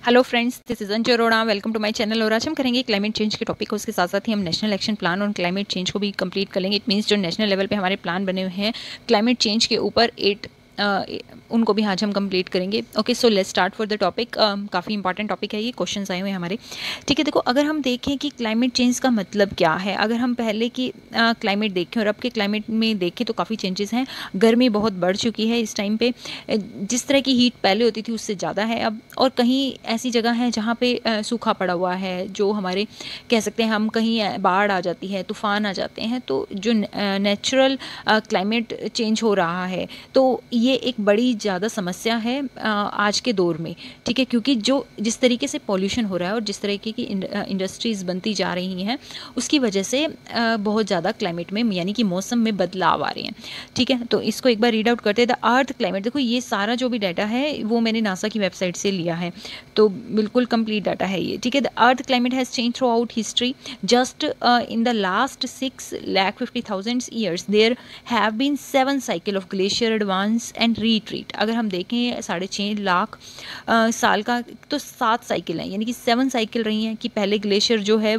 Hello friends, this is Anju Arora. Welcome to my channel. और आज हम करेंगे क्लाइमेट चेंज के टॉपिक को। उसके साथ साथ ही हम नेशनल एक्शन प्लान और क्लाइमेट चेंज को भी कंप्लीट कर लेंगे। इट मीन्स जो नेशनल लेवल पे हमारे प्लान बने हुए हैं क्लाइमेट चेंज के ऊपर उनको भी आज हम कंप्लीट करेंगे। Okay, so let's start for the topic. काफ़ी इंपॉर्टेंट टॉपिक है ये, क्वेश्चंस आए हुए हैं हमारे। ठीक है, देखो अगर हम देखें कि क्लाइमेट चेंज का मतलब क्या है, अगर हम पहले की क्लाइमेट देखें और अब के क्लाइमेट में देखें तो काफ़ी चेंजेस हैं। गर्मी बहुत बढ़ चुकी है इस टाइम पे। जिस तरह की हीट पहले होती थी उससे ज़्यादा है अब। और कहीं ऐसी जगह है जहाँ पे सूखा पड़ा हुआ है, जो हमारे कह सकते हैं हम, कहीं बाढ़ आ जाती है, तूफान आ जाते हैं। तो जो नेचुरल क्लाइमेट चेंज हो रहा है, तो ये एक बड़ी ज़्यादा समस्या है आज के दौर में। ठीक है, क्योंकि जो जिस तरीके से पॉल्यूशन हो रहा है और जिस तरीके की इंडस्ट्रीज़ बनती जा रही हैं, उसकी वजह से बहुत ज़्यादा क्लाइमेट में यानी कि मौसम में बदलाव आ रहे हैं। ठीक है, तो इसको एक बार रीड आउट करते हैं। द अर्थ क्लाइमेट, देखो ये सारा जो भी डाटा है वो मैंने नासा की वेबसाइट से लिया है, तो बिल्कुल कंप्लीट डाटा है ये। ठीक है, the earth climate has change throughout history. Just in the last 6,50,000 years there have been 7 cycle of glacier advance and retreat. अगर हम देखें 6.5 लाख साल का, तो 7 साइकिल हैं, यानी कि 7 साइकिल रही हैं कि पहले ग्लेशियर जो है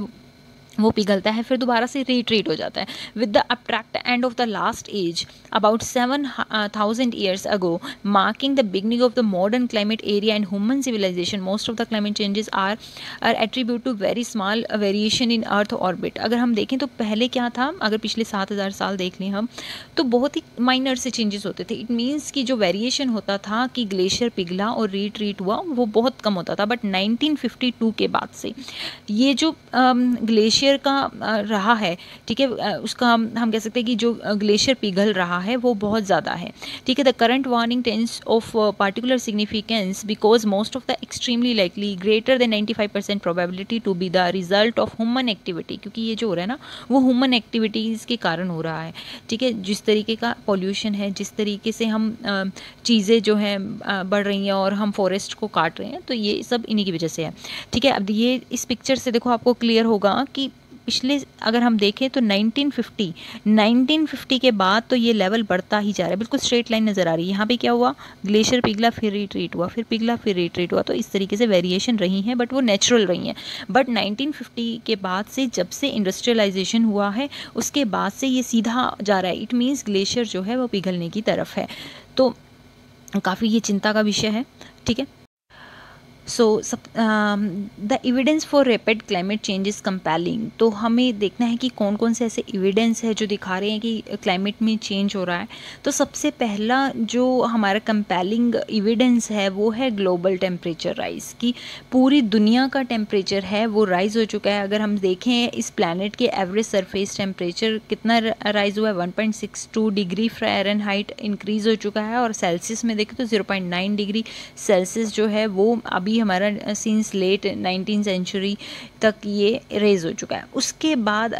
वो पिघलता है, फिर दोबारा से रिट्रीट हो जाता है। With the abrupt end of the last age about 7,000 years ago, marking the beginning of the modern climate area and human civilisation, most of the climate changes are attribute to very small variation in earth orbit. अगर हम देखें तो पहले क्या था, अगर पिछले 7,000 साल देख लें हम, तो बहुत ही माइनर से चेंजेस होते थे। इट मीन्स कि जो वेरिएशन होता था कि ग्लेशियर पिघला और रिट्रीट हुआ, वो बहुत कम होता था। बट 1952 के बाद से ये जो ग्लेशियर का रहा है, ठीक है, उसका हम कह सकते हैं कि जो ग्लेशियर पिघल रहा है वो बहुत ज़्यादा है। ठीक है, the current warning trend of particular significance because most of the extremely likely greater than 95% probability to be the result of human activity, क्योंकि ये जो हो रहा है ना वो ह्यूमन एक्टिविटीज़ के कारण हो रहा है। ठीक है, जिस तरीके का पॉल्यूशन है, जिस तरीके से हम चीज़ें जो हैं बढ़ रही हैं और हम फॉरेस्ट को काट रहे हैं, तो ये सब इन्हीं की वजह से है। ठीक है, अब ये इस पिक्चर से देखो आपको क्लियर होगा कि पिछले अगर हम देखें तो 1950 के बाद तो ये लेवल बढ़ता ही जा रहा है, बिल्कुल स्ट्रेट लाइन नज़र आ रही है। यहाँ पे क्या हुआ, ग्लेशियर पिघला फिर रिट्रीट हुआ, फिर पिघला फिर रिट्रीट हुआ, तो इस तरीके से वेरिएशन रही हैं, बट वो नेचुरल रही हैं। बट 1950 के बाद से, जब से इंडस्ट्रियलाइजेशन हुआ है, उसके बाद से ये सीधा जा रहा है। इट मीन्स ग्लेशियर जो है वो पिघलने की तरफ है। तो काफ़ी ये चिंता का विषय है। ठीक है, so the evidence for rapid climate change is compelling. तो हमें देखना है कि कौन कौन से ऐसे एविडेंस है जो दिखा रहे हैं कि क्लाइमेट में चेंज हो रहा है। तो सबसे पहला जो हमारा कंपेलिंग एविडेंस है वो है ग्लोबल टेम्परेचर राइज, की पूरी दुनिया का टेम्परेचर है वो राइज हो चुका है। अगर हम देखें इस प्लानट के एवरेज सरफेस टेम्परेचर कितना राइज हुआ है, 1.62 डिग्री फ़ारेनहाइट इंक्रीज़ हो चुका है। और सेल्सियस में देखें तो 0.9 डिग्री सेल्सियस जो है वो अभी हमारा सिंस लेट 19th सेंचुरी तक ये रेज हो चुका है। उसके बाद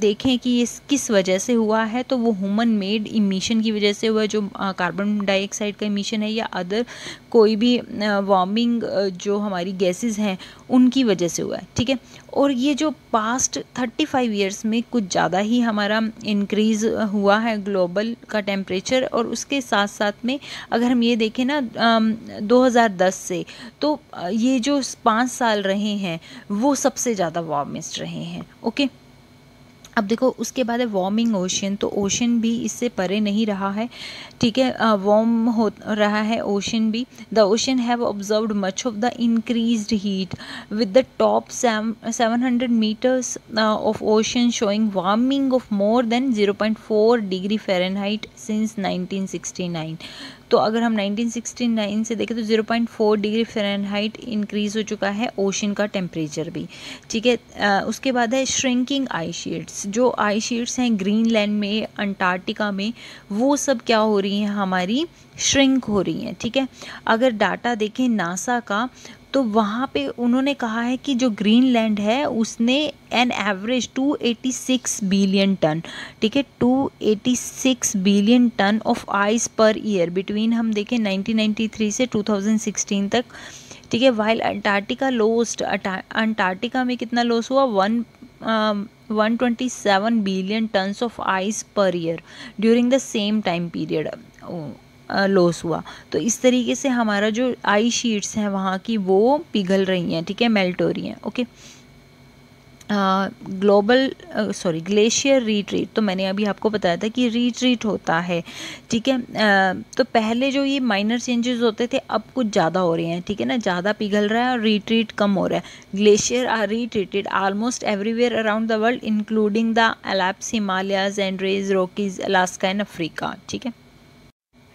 देखें कि ये किस वजह से हुआ है, तो वो ह्यूमन मेड इमिशन की वजह से हुआ है, जो कार्बन डाइऑक्साइड का इमिशन है या अदर कोई भी वार्मिंग जो हमारी गैसेस हैं उनकी वजह से हुआ है। ठीक है, और ये जो पास्ट 35 ईयर्स में कुछ ज़्यादा ही हमारा इंक्रीज़ हुआ है ग्लोबल का टेम्परेचर। और उसके साथ साथ में अगर हम ये देखें ना 2010 से, तो ये जो 5 साल रहे हैं वो सबसे ज़्यादा वार्मेस्ट रहे हैं। ओके, अब देखो उसके बाद है वार्मिंग ओशन। तो ओशन भी इससे परे नहीं रहा है। ठीक है, वार्म हो रहा है ओशन भी। The ocean have observed much of the increased heat with the top 700 meters of ocean showing warming of more than 0.4 degree Fahrenheit since 1969। तो अगर हम 1969 से देखें तो 0.4 डिग्री फ़ारेनहाइट इंक्रीज़ हो चुका है ओशन का टेम्परेचर भी। ठीक है, उसके बाद है श्रिंकिंग आइस शीट्स। जो आइस शीट्स हैं ग्रीनलैंड में, अंटार्कटिका में, वो सब क्या हो रही हैं, हमारी श्रिंक हो रही हैं। ठीक है, अगर डाटा देखें नासा का, तो वहाँ पे उन्होंने कहा है कि जो ग्रीनलैंड है उसने एन एवरेज 286 बिलियन टन, ठीक है, 286 billion ton of ice per year between, हम देखें 1993 से 2016 तक। ठीक है, वाइल अंटार्कटिका लॉस्ट, अंटार्कटिका में कितना लॉस हुआ, 127 billion tons of ice per year during the same time period. Loss हुआ। तो इस तरीके से हमारा जो आई शीट्स हैं वहाँ की वो पिघल रही हैं, ठीक है, मेल्ट हो रही हैं। ओके, ग्लेशियर रीट्रीट, तो मैंने अभी आपको बताया था कि रीट्रीट होता है, ठीक है। तो पहले जो ये माइनर चेंजेस होते थे अब कुछ ज़्यादा हो रहे हैं, ठीक है ना, ज़्यादा पिघल रहा है और रीट्रीट कम हो रहा है। Glacier are retreated almost everywhere around the world including the Alps, Himalayas, Andes, Rockies, Alaska and Africa, ठीक है।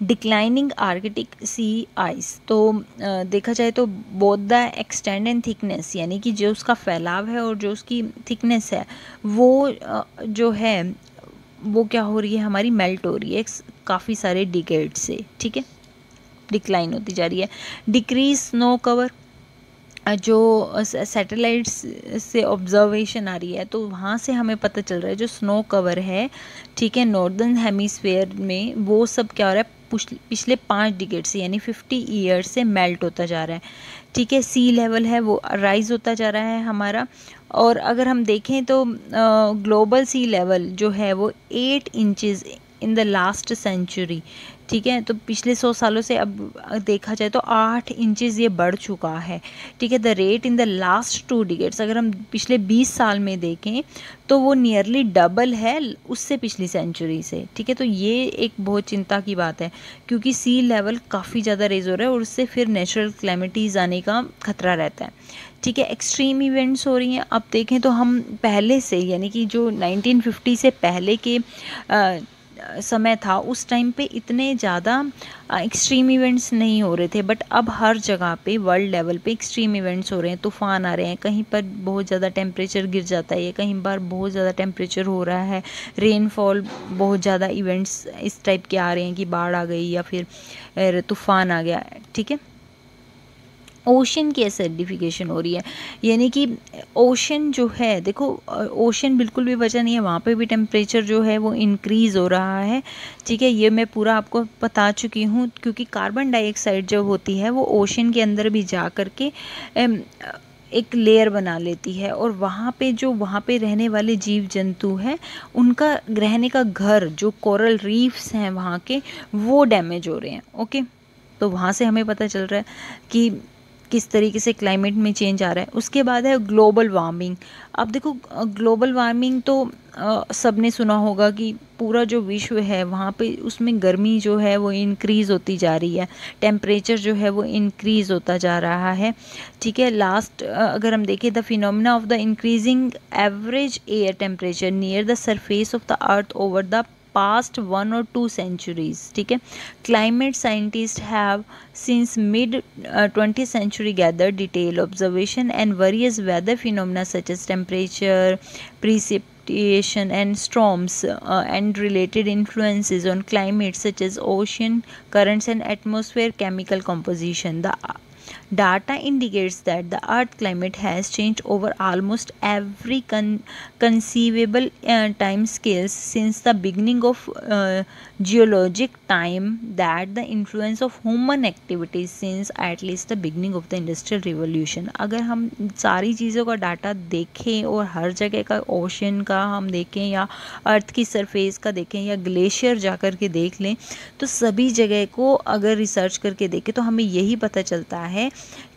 डिक्लाइनिंग आर्कटिक सी आइस, तो देखा जाए तो both the extend and thickness, यानी कि जो उसका फैलाव है और जो उसकी थिकनेस है वो जो है वो क्या हो रही है, हमारी मेल्ट हो रही है काफ़ी सारे डिकेड से, ठीक है, डिक्लाइन होती जा रही है। डिक्रीज स्नो कवर, जो सैटेलाइट्स से ऑब्जर्वेशन आ रही है तो वहाँ से हमें पता चल रहा है जो स्नो कवर है, ठीक है, नॉर्दर्न हेमिस्फेयर में वो सब क्या हो रहा है पिछले 5 डिकेड से यानी 50 ईयर से मेल्ट होता जा रहा है, ठीक है। सी लेवल है वो राइज होता जा रहा है हमारा। और अगर हम देखें तो ग्लोबल सी लेवल जो है वो 8 inches in the last century, ठीक है। तो पिछले 100 सालों से अब देखा जाए तो 8 इंचेस ये बढ़ चुका है, ठीक है। The rate in the last 2 decades, अगर हम पिछले 20 साल में देखें तो वो नियरली डबल है उससे पिछली सेंचुरी से, ठीक है। तो ये एक बहुत चिंता की बात है क्योंकि सी लेवल काफ़ी ज़्यादा रेज हो रहा है और उससे फिर नेचुरल क्लैमिटीज़ आने का खतरा रहता है, ठीक है। एक्सट्रीम इवेंट्स हो रही हैं। अब देखें तो हम पहले से यानी कि जो 1950 से पहले के समय था उस टाइम पे इतने ज़्यादा एक्सट्रीम इवेंट्स नहीं हो रहे थे, बट अब हर जगह पे वर्ल्ड लेवल पे एक्सट्रीम इवेंट्स हो रहे हैं, तूफान आ रहे हैं, कहीं पर बहुत ज़्यादा टेम्परेचर गिर जाता है, कहीं पर बहुत ज़्यादा टेम्परेचर हो रहा है, रेनफॉल, बहुत ज़्यादा इवेंट्स इस टाइप के आ रहे हैं कि बाढ़ आ गई या फिर तूफान आ गया, ठीक है। ओशन की एसिडिफिकेशन हो रही है, यानी कि ओशन जो है, देखो ओशन बिल्कुल भी वजह नहीं है, वहाँ पे भी टेम्परेचर जो है वो इंक्रीज़ हो रहा है, ठीक है। ये मैं पूरा आपको बता चुकी हूँ क्योंकि कार्बन डाइऑक्साइड जो होती है वो ओशन के अंदर भी जा कर के एक लेयर बना लेती है और वहाँ पे रहने वाले जीव जंतु हैं उनका रहने का घर, जो कोरल रीफ्स हैं वहाँ के, वो डैमेज हो रहे हैं। ओके, तो वहाँ से हमें पता चल रहा है कि किस तरीके से क्लाइमेट में चेंज आ रहा है। उसके बाद है ग्लोबल वार्मिंग। अब देखो ग्लोबल वार्मिंग तो सबने सुना होगा कि पूरा जो विश्व है वहाँ पे उसमें गर्मी जो है वो इंक्रीज़ होती जा रही है, टेम्परेचर जो है वो इंक्रीज़ होता जा रहा है, ठीक है। लास्ट अगर हम देखें the phenomena of the increasing average air temperature near the surface of the earth over the past 1 or 2 centuries, ठीक है। Climate scientists have since mid 20th century gathered detailed observation and various weather phenomena such as temperature, precipitation and storms and related influences on climate such as ocean currents and atmosphere chemical composition. The data indicates that the earth climate has changed over almost every conceivable time scales since the beginning of geologic time, that the influence of human activities since at least the beginning of the industrial revolution. अगर हम सारी चीज़ों का data देखें और हर जगह का ocean का हम देखें या अर्थ की सरफेस का देखें या ग्लेशियर जा कर के देख लें तो सभी जगह को अगर रिसर्च करके देखें तो हमें यही पता चलता है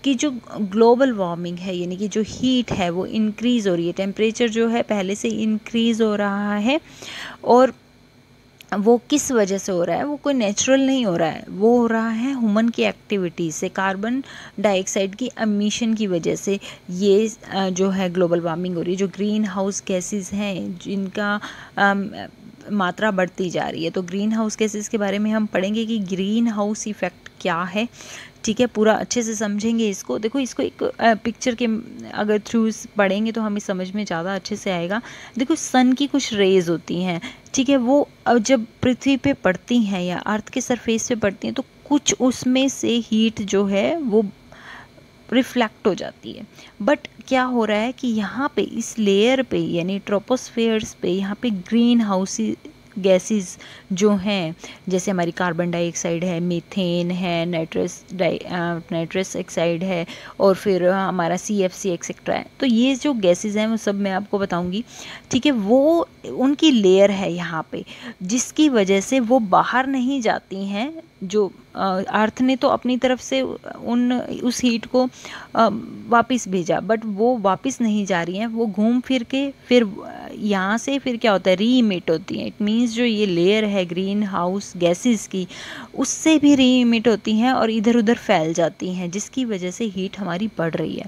कि जो ग्लोबल वार्मिंग है यानी कि जो हीट है वो इंक्रीज़ हो रही है, टेम्परेचर जो है पहले से इंक्रीज़ हो रहा है और वो किस वजह से हो रहा है, वो कोई नेचुरल नहीं हो रहा है, वो हो रहा है ह्यूमन की एक्टिविटी से, कार्बन डाइऑक्साइड की एमिशन की वजह से ये जो है ग्लोबल वार्मिंग हो रही है। जो ग्रीन हाउस गैसेस हैं जिनका मात्रा बढ़ती जा रही है, तो ग्रीन हाउस गैसेस के बारे में हम पढ़ेंगे कि ग्रीन हाउस इफ़ेक्ट क्या है, ठीक है। पूरा अच्छे से समझेंगे इसको। देखो इसको एक पिक्चर के अगर थ्रू पढ़ेंगे तो हमें समझ में ज़्यादा अच्छे से आएगा। देखो सन की कुछ रेज होती हैं, ठीक है, वो जब पृथ्वी पे पड़ती हैं या अर्थ के सरफेस पे पड़ती हैं तो कुछ उसमें से हीट जो है वो रिफ्लेक्ट हो जाती है। बट क्या हो रहा है कि यहाँ पे इस लेयर पे यानी ट्रोपोस्फेयर्स पे यहाँ पे ग्रीन हाउस गैसेस जो हैं जैसे हमारी कार्बन डाइऑक्साइड है, मीथेन है, नाइट्रस ऑक्साइड है और फिर हमारा CFC एक्सेट्रा है, तो ये जो गैसेस हैं वो सब मैं आपको बताऊंगी, ठीक है। वो उनकी लेयर है यहाँ पे जिसकी वजह से वो बाहर नहीं जाती हैं जो अर्थ ने तो अपनी तरफ से उस हीट को वापस भेजा, बट वो वापस नहीं जा रही हैं, वो घूम फिर के फिर यहाँ से फिर क्या होता है, री इमिट होती हैं। इट मीन्स जो ये लेयर है ग्रीन हाउस गैसेस की, उससे भी री इमिट होती हैं और इधर उधर फैल जाती हैं, जिसकी वजह से हीट हमारी बढ़ रही है।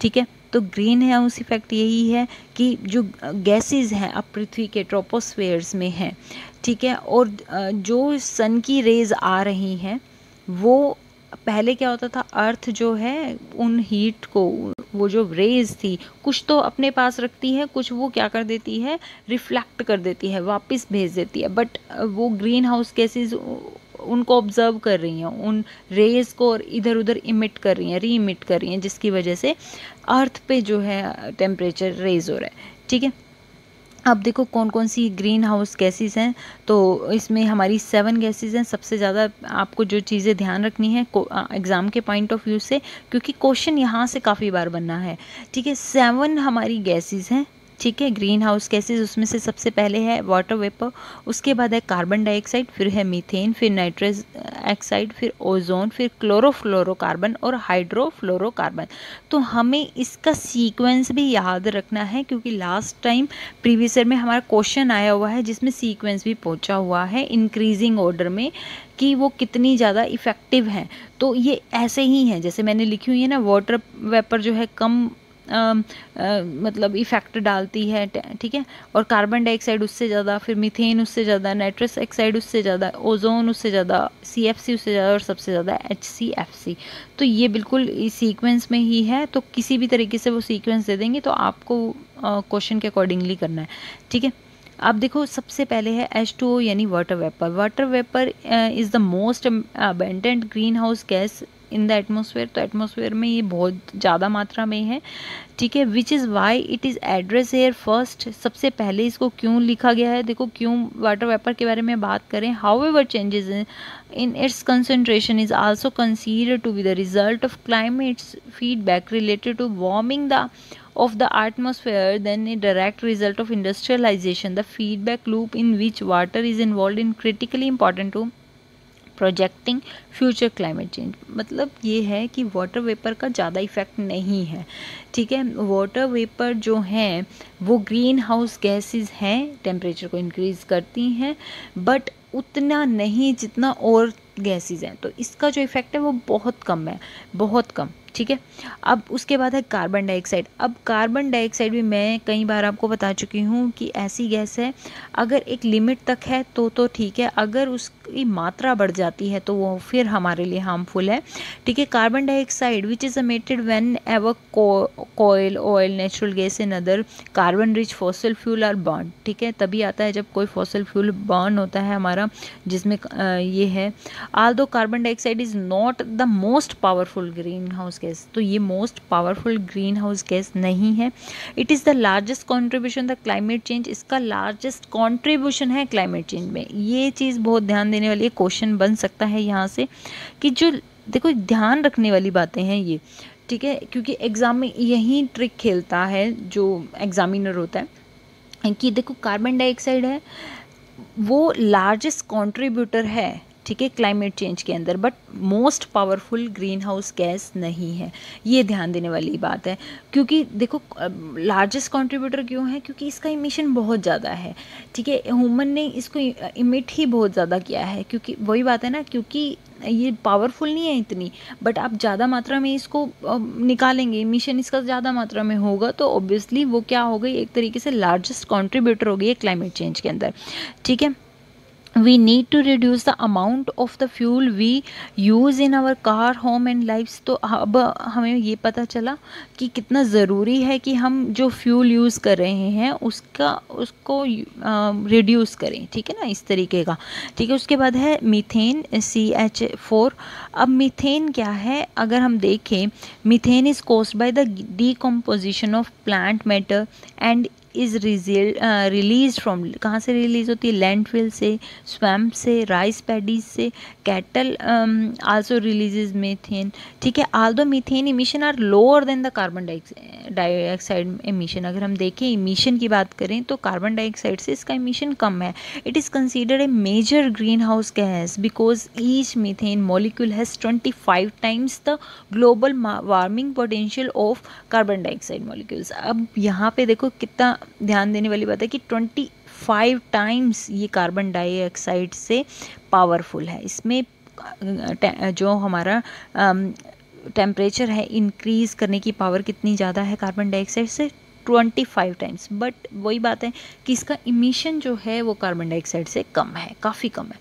ठीक है, तो ग्रीन हाउस इफेक्ट यही है कि जो गैसेस हैं अब पृथ्वी के ट्रोपोस्फेयर्स में हैं, ठीक है, और जो सन की रेज आ रही हैं, वो पहले क्या होता था, अर्थ जो है उन हीट को, वो जो रेज थी, कुछ तो अपने पास रखती है, कुछ वो क्या कर देती है, रिफ्लेक्ट कर देती है, वापस भेज देती है, बट वो ग्रीन हाउस गैसेस उनको ऑब्जर्व कर रही हैं, उन रेज को, और इधर उधर इमिट कर रही हैं, री इमिट कर रही हैं, जिसकी वजह से अर्थ पे जो है टेम्परेचर रेज हो रहा है। ठीक है, अब देखो कौन कौन सी ग्रीन हाउस गैसेस हैं, तो इसमें हमारी 7 गैसेस हैं। सबसे ज़्यादा आपको जो चीज़ें ध्यान रखनी है एग्ज़ाम के पॉइंट ऑफ व्यू से, क्योंकि क्वेश्चन यहाँ से काफ़ी बार बनना है। ठीक है, 7 हमारी गैसेस हैं, ठीक है, ग्रीन हाउस गैसेज। उसमें से सबसे पहले है वाटर वेपर, उसके बाद है कार्बन डाइऑक्साइड, फिर है मीथेन, फिर नाइट्रस ऑक्साइड, फिर ओजोन, फिर क्लोरोफ्लोरोकार्बन और हाइड्रोफ्लोरोकार्बन। तो हमें इसका सीक्वेंस भी याद रखना है, क्योंकि लास्ट टाइम प्रीवियस ईयर में हमारा क्वेश्चन आया हुआ है जिसमें सीक्वेंस भी पूछा हुआ है इंक्रीजिंग ऑर्डर में, कि वो कितनी ज़्यादा इफ़ेक्टिव हैं। तो ये ऐसे ही हैं जैसे मैंने लिखी हुई है ना, वाटर वेपर जो है कम मतलब इफ़ेक्ट डालती है, ठीक है, और कार्बन डाइऑक्साइड उससे ज़्यादा, फिर मीथेन उससे ज़्यादा, नाइट्रस ऑक्साइड उससे ज़्यादा, ओजोन उससे ज़्यादा, CFC उससे ज़्यादा, और सबसे ज़्यादा HCFC। तो ये बिल्कुल इस सीक्वेंस में ही है, तो किसी भी तरीके से वो सीक्वेंस दे देंगे तो आपको क्वेश्चन के अकॉर्डिंगली करना है। ठीक है, आप देखो सबसे पहले है H2O यानी water vapour. Water vapour is the most abundant green house gas in the atmosphere. तो एटमॉस्फेयर में ये बहुत ज़्यादा मात्रा में है, ठीक है, which is why it is address hair first. सबसे पहले इसको क्यों लिखा गया है, देखो क्यों वाटर वेपर के बारे में बात करें। However changes in its concentration is also considered to be the result of climate's feedback related to warming of the atmosphere than a direct result of industrialization. The feedback loop in which water is involved in critically important to projecting future climate change. मतलब ये है कि water vapour का ज़्यादा effect नहीं है, ठीक है। वाटर वेपर जो हैं वो ग्रीन हाउस गैसेस हैं, टेम्परेचर को इंक्रीज़ करती हैं, बट उतना नहीं जितना और गैसेस हैं। तो इसका जो इफ़ेक्ट है वो बहुत कम है, बहुत कम, ठीक है। अब उसके बाद है कार्बन डाइऑक्साइड। अब कार्बन डाइऑक्साइड भी मैं कई बार आपको बता चुकी हूँ कि ऐसी गैस है, अगर एक लिमिट तक है तो ठीक है, अगर उसकी मात्रा बढ़ जाती है तो वो फिर हमारे लिए हार्मफुल है, ठीक है। Carbon dioxide which is emitted whenever coal, oil, natural gas and other carbon rich fossil fuel are burn, ठीक है, तभी आता है जब कोई फॉसिल फ्यूल बर्न होता है हमारा, जिसमें ये है। Aldous carbon dioxide is not the most powerful green house gas, तो ये most powerful green house gas नहीं है। It is the largest contribution the climate change, इसका लार्जेस्ट कॉन्ट्रीब्यूशन है क्लाइमेट चेंज में। ये चीज़ बहुत ध्यान देने वाली, क्वेश्चन बन सकता है यहाँ से कि जो देखो ध्यान रखने वाली बातें हैं ये, ठीक है, क्योंकि एग्ज़ाम में यही ट्रिक खेलता है जो एग्जामिनर होता है कि देखो कार्बन डाइऑक्साइड है वो लार्जेस्ट कॉन्ट्रीब्यूटर है, ठीक है, क्लाइमेट चेंज के अंदर, but most powerful green house gas नहीं है। ये ध्यान देने वाली बात है, क्योंकि देखो लार्जेस्ट कंट्रीब्यूटर क्यों है, क्योंकि इसका इमिशन बहुत ज़्यादा है, ठीक है। ह्यूमन ने इसको इमिट ही बहुत ज़्यादा किया है, क्योंकि वही बात है ना, क्योंकि ये पावरफुल नहीं है इतनी, बट आप ज़्यादा मात्रा में इसको निकालेंगे, इमिशन इसका ज़्यादा मात्रा में होगा, तो ऑब्वियसली वो क्या हो गई, एक तरीके से लार्जेस्ट कंट्रीब्यूटर हो गई है क्लाइमेट चेंज के अंदर, ठीक है। We need to reduce the amount of the fuel we use in our car, home and lives। तो अब हमें ये पता चला कि कितना ज़रूरी है कि हम जो फ्यूल यूज़ कर रहे हैं उसको रिड्यूस करें, ठीक है ना, इस तरीके का, ठीक है। उसके बाद है मीथेन, CH4। अब मीथेन क्या है, अगर हम देखें, methane is caused by the decomposition of plant matter and is release from, कहाँ से रिलीज होती है, लैंडफिल से, स्वैम्प से, राइस पैडीज से, कैटल आल्सो रिलीजेज मीथेन, ठीक है। Although methane emission are lower than the carbon dioxide, dioxide emission, अगर हम देखें एमिशन की बात करें तो कार्बन डाइऑक्साइड से इसका एमिशन कम है. It is considered a major greenhouse gas because each methane molecule has 25 times the global warming potential of carbon dioxide molecules. अब यहाँ पे देखो कितना ध्यान देने वाली बात है कि 25 टाइम्स ये कार्बन डाइऑक्साइड से पावरफुल है. इसमें जो हमारा टेम्परेचर है इंक्रीज़ करने की पावर कितनी ज़्यादा है कार्बन डाइऑक्साइड से, 25 टाइम्स. बट वही बात है कि इसका इमिशन जो है वो कार्बन डाइऑक्साइड से कम है, काफ़ी कम है.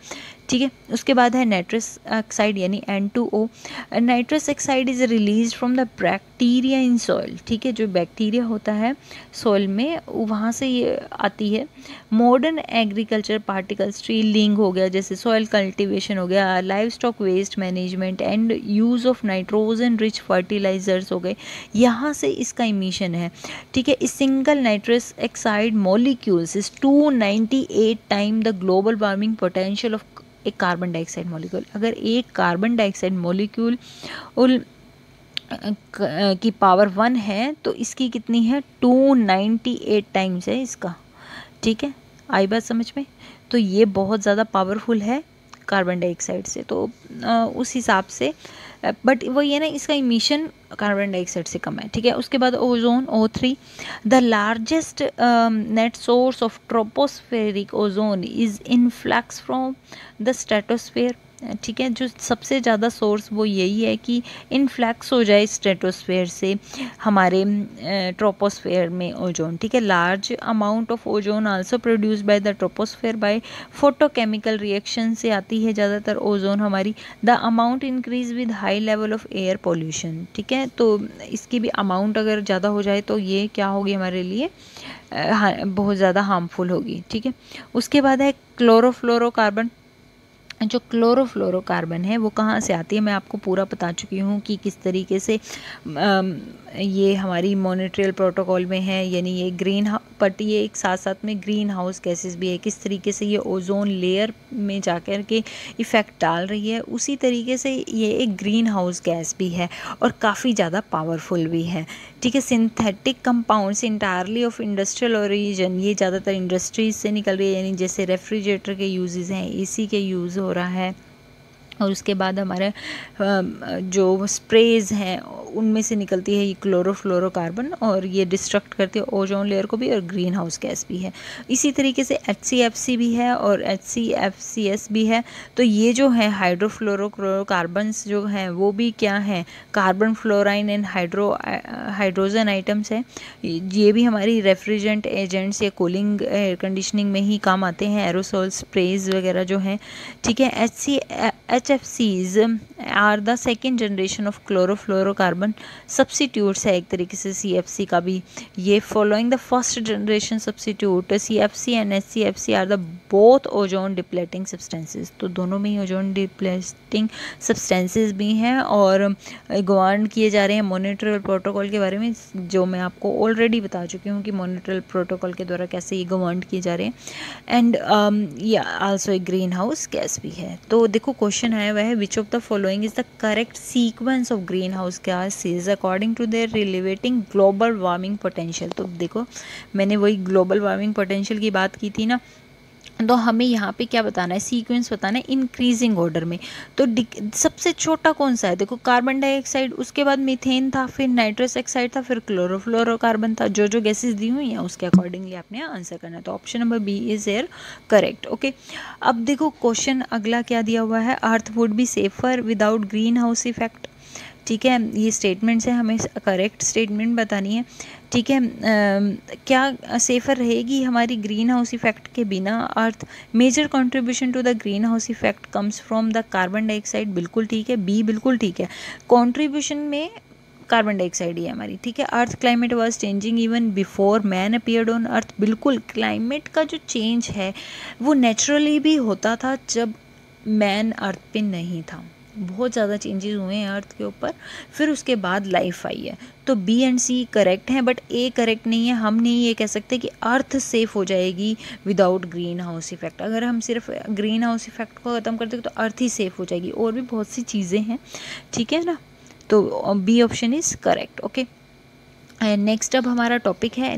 ठीक है, उसके बाद है नाइट्रस ऑक्साइड यानी N2O. Nitrous oxide is release from the bacteria in soil. ठीक है, जो बैक्टीरिया होता है सॉइल में वहाँ से ये आती है. मॉडर्न एग्रीकल्चर पार्टिकल्स, ट्री लिंग हो गया, जैसे सॉइल कल्टीवेशन हो गया, livestock waste management and use of nitrogen rich fertilizers हो गए, यहाँ से इसका इमिशन है. ठीक है, इस single nitrous oxide molecules is 298 time the global warming potential of एक कार्बन डाइऑक्साइड मॉलिक्यूल. अगर एक कार्बन डाइऑक्साइड मॉलिक्यूल की पावर 1 है तो इसकी कितनी है, 298 टाइम्स है इसका. ठीक है, आई बात समझ में. तो ये बहुत ज़्यादा पावरफुल है कार्बन डाइऑक्साइड से, तो उस हिसाब से बट वो ये ना इसका इमिशन कार्बन डाइऑक्साइड से कम है. ठीक है, उसके बाद ozone O3. The largest net source of tropospheric ozone is influx from the stratosphere. ठीक है, जो सबसे ज़्यादा सोर्स वो यही है कि इनफ्लक्स हो जाए स्ट्रेटोस्फेयर से हमारे ट्रोपोस्फेयर में ओजोन. ठीक है, large amount of ozone also produce by the troposphere by photochemical reaction से आती है ज़्यादातर ओजोन हमारी. The amount increase with high level of air pollution. ठीक है, तो इसकी भी अमाउंट अगर ज़्यादा हो जाए तो ये क्या होगी हमारे लिए, बहुत ज़्यादा हार्मफुल होगी. ठीक है, उसके बाद है क्लोरोफ्लोरोकार्बन. जो क्लोरोफ्लोरोकार्बन है वो कहाँ से आती है, मैं आपको पूरा बता चुकी हूँ कि किस तरीके से ये हमारी मॉनिट्रियल प्रोटोकॉल में है, यानी ये ग्रीन बट ये एक साथ साथ में ग्रीन हाउस गैसेस भी है. किस तरीके से ये ओजोन लेयर में जाकर के इफ़ेक्ट डाल रही है, उसी तरीके से ये एक ग्रीन हाउस गैस भी है और काफ़ी ज़्यादा पावरफुल भी है. ठीक है, synthetic compounds entirely of industrial origin, ये ज़्यादातर इंडस्ट्रीज से निकल रही है, यानी जैसे रेफ्रिजरेटर के यूजेस हैं, एसी के यूज़ हो रहा है. और उसके बाद हमारे जो स्प्रेज हैं उनमें से निकलती है ये क्लोरोफ्लोरोकार्बन और ये डिस्ट्रक्ट करती है ओजोन लेयर को भी और ग्रीन हाउस गैस भी है. इसी तरीके से HCFC भी है और HCFCS भी है. तो ये जो है हाइड्रोफ्लोरोकार्बन्स जो हैं वो भी क्या हैं, carbon fluorine and hydrogen items हैं. ये भी हमारी रेफ्रिजरेंट एजेंट्स या कूलिंग एयर कंडीशनिंग में ही काम आते हैं, एरोसोल स्प्रेज वगैरह जो हैं. ठीक है, HFCs are the second generation of chlorofluorocarbon substitutes है एक तरीके से CFC का भी. ये following the first generation substitute CFC and HCFC are the both ozone depleting substances. तो दोनों में ही ओजोन डिप्लेटिंग सब्सटेंसेस भी हैं और गवर्न किए जा रहे हैं मॉनिट्रियल प्रोटोकॉल के बारे में, जो मैं आपको ऑलरेडी बता चुकी हूँ कि मॉनिट्रियल प्रोटोकॉल के द्वारा कैसे ये गवर्न किए जा रहे हैं. एंड ये आल्सो एक ग्रीन हाउस गैस भी है. तो देखो क्वेश्चन आया हुआ है, which of the following is the correct sequence of green house gases according to their relative global warming potential. तो देखो मैंने वही ग्लोबल वार्मिंग पोटेंशियल की बात की थी ना, तो हमें यहाँ पे क्या बताना है, सीक्वेंस बताना है इंक्रीजिंग ऑर्डर में. तो सबसे छोटा कौन सा है, देखो कार्बन डाइऑक्साइड, उसके बाद मीथेन था, फिर नाइट्रस ऑक्साइड था, फिर क्लोरोफ्लोरोकार्बन था. जो जो गैसेस दी हुई हैं उसके अकॉर्डिंगली आपने आंसर करना है. तो option number B is air correct. Okay, अब देखो क्वेश्चन अगला क्या दिया हुआ है, अर्थ would be safer without green house effect. ठीक है, ये स्टेटमेंट्स हैं, हमें करेक्ट स्टेटमेंट बतानी है. ठीक है, क्या सेफ़र रहेगी हमारी ग्रीन हाउस इफेक्ट के बिना earth. Major contribution to the green house effect comes from the carbon dioxide, बिल्कुल ठीक है. B बिल्कुल ठीक है, कंट्रीब्यूशन में कार्बन डाइऑक्साइड ही है हमारी. ठीक है, अर्थ climate was changing even before man appeared on earth. बिल्कुल, क्लाइमेट का जो चेंज है वो नेचुरली भी होता था जब मैन अर्थ पे नहीं था. बहुत ज़्यादा चेंजेस हुए हैं अर्थ के ऊपर, फिर उसके बाद लाइफ आई है. तो B एंड C करेक्ट हैं, बट A करेक्ट नहीं है. हम नहीं ये कह सकते कि अर्थ सेफ हो जाएगी विदाउट ग्रीन हाउस इफेक्ट. अगर हम सिर्फ ग्रीन हाउस इफेक्ट को ख़त्म कर दें तो अर्थ ही सेफ हो जाएगी. और भी बहुत सी चीज़ें हैं, ठीक है ना. तो B option is correct. Okay, next अब हमारा टॉपिक है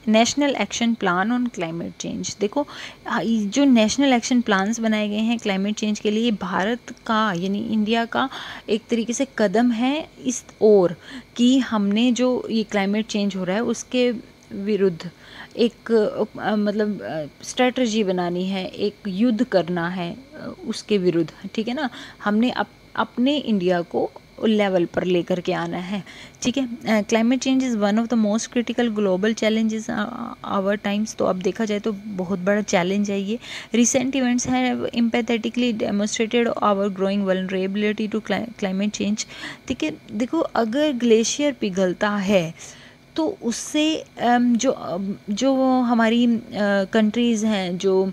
national action plan on climate change. देखो जो नेशनल एक्शन प्लान्स बनाए गए हैं क्लाइमेट चेंज के लिए, भारत का यानी इंडिया का एक तरीके से कदम है इस ओर कि हमने जो ये क्लाइमेट चेंज हो रहा है उसके विरुद्ध एक मतलब स्ट्रेटजी बनानी है, एक युद्ध करना है उसके विरुद्ध, ठीक है ना। हमने अपने इंडिया को लेवल पर लेकर के आना है, ठीक है। Climate change is one of the most critical global challenges our times. तो अब देखा जाए तो बहुत बड़ा चैलेंज है ये। Recent events have emphatically demonstrated our growing vulnerability to climate change, ठीक है। देखो अगर ग्लेशियर पिघलता है तो उससे जो हमारी कंट्रीज़ हैं जो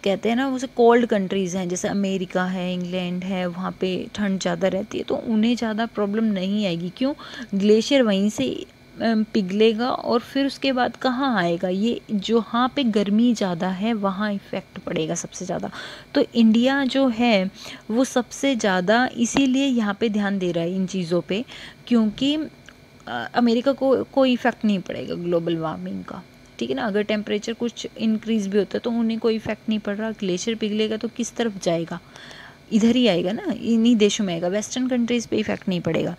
कहते हैं ना उसे कोल्ड कंट्रीज़ हैं, जैसे अमेरिका है, इंग्लैंड है, वहाँ पे ठंड ज़्यादा रहती है तो उन्हें ज़्यादा प्रॉब्लम नहीं आएगी। क्यों? ग्लेशियर वहीं से पिघलेगा और फिर उसके बाद कहाँ आएगा, ये जहाँ पे गर्मी ज़्यादा है वहाँ इफ़ेक्ट पड़ेगा सबसे ज़्यादा। तो इंडिया जो है वो सबसे ज़्यादा इसीलिए यहाँ पे ध्यान दे रहा है इन चीज़ों पे, क्योंकि अमेरिका को कोई इफ़ेक्ट नहीं पड़ेगा ग्लोबल वार्मिंग का, ठीक है ना। अगर टेम्परेचर कुछ इंक्रीज़ भी होता है तो उन्हें कोई इफ़ेक्ट नहीं पड़ रहा। ग्लेशियर पिघलेगा तो किस तरफ जाएगा, इधर ही आएगा ना, इन्हीं देशों में आएगा, वेस्टर्न कंट्रीज़ पे इफ़ेक्ट नहीं पड़ेगा।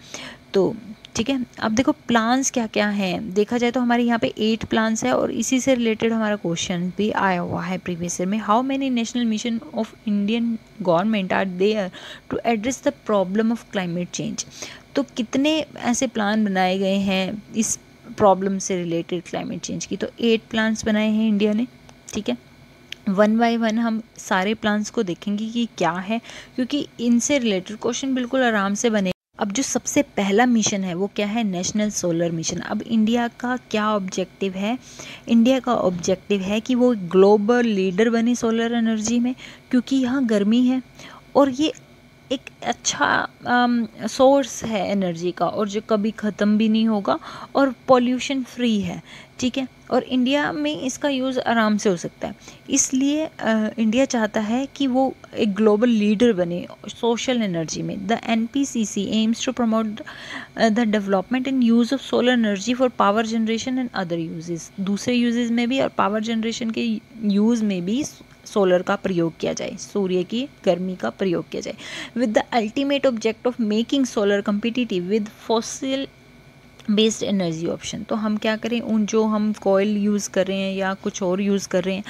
तो ठीक है, अब देखो प्लान्स क्या क्या हैं। देखा जाए तो हमारे यहाँ पे 8 प्लान्स है और इसी से रिलेटेड हमारा क्वेश्चन भी आया हुआ है प्रीवियस ईयर में। How many national mission of Indian government are there to address the problem of climate change. तो कितने ऐसे प्लान बनाए गए हैं इस प्रॉब्लम से रिलेटेड क्लाइमेट चेंज की। तो 8 प्लान्स बनाए हैं इंडिया ने, ठीक है। 1 बाय 1 हम सारे प्लान्स को देखेंगे कि क्या है, क्योंकि इनसे रिलेटेड क्वेश्चन बिल्कुल आराम से बने। अब जो सबसे पहला मिशन है वो क्या है, नेशनल सोलर मिशन। अब इंडिया का क्या ऑब्जेक्टिव है, इंडिया का ऑब्जेक्टिव है कि वो ग्लोबल लीडर बने सोलर एनर्जी में, क्योंकि यहाँ गर्मी है और ये एक अच्छा सोर्स है एनर्जी का और जो कभी ख़त्म भी नहीं होगा और पॉल्यूशन फ्री है, ठीक है। और इंडिया में इसका यूज़ आराम से हो सकता है, इसलिए इंडिया चाहता है कि वो एक ग्लोबल लीडर बने सोशल एनर्जी में। The NPCC aims to promote the development in use of solar energy for power generation and other uses. दूसरे यूजेस में भी और पावर जनरेशन के यूज़ में भी सोलर का प्रयोग किया जाए, सूर्य की गर्मी का प्रयोग किया जाए, with the ultimate object of making solar competitive with fossil based energy option. तो हम क्या करें, उन जो हम कोयल यूज़ कर रहे हैं या कुछ और यूज़ कर रहे हैं,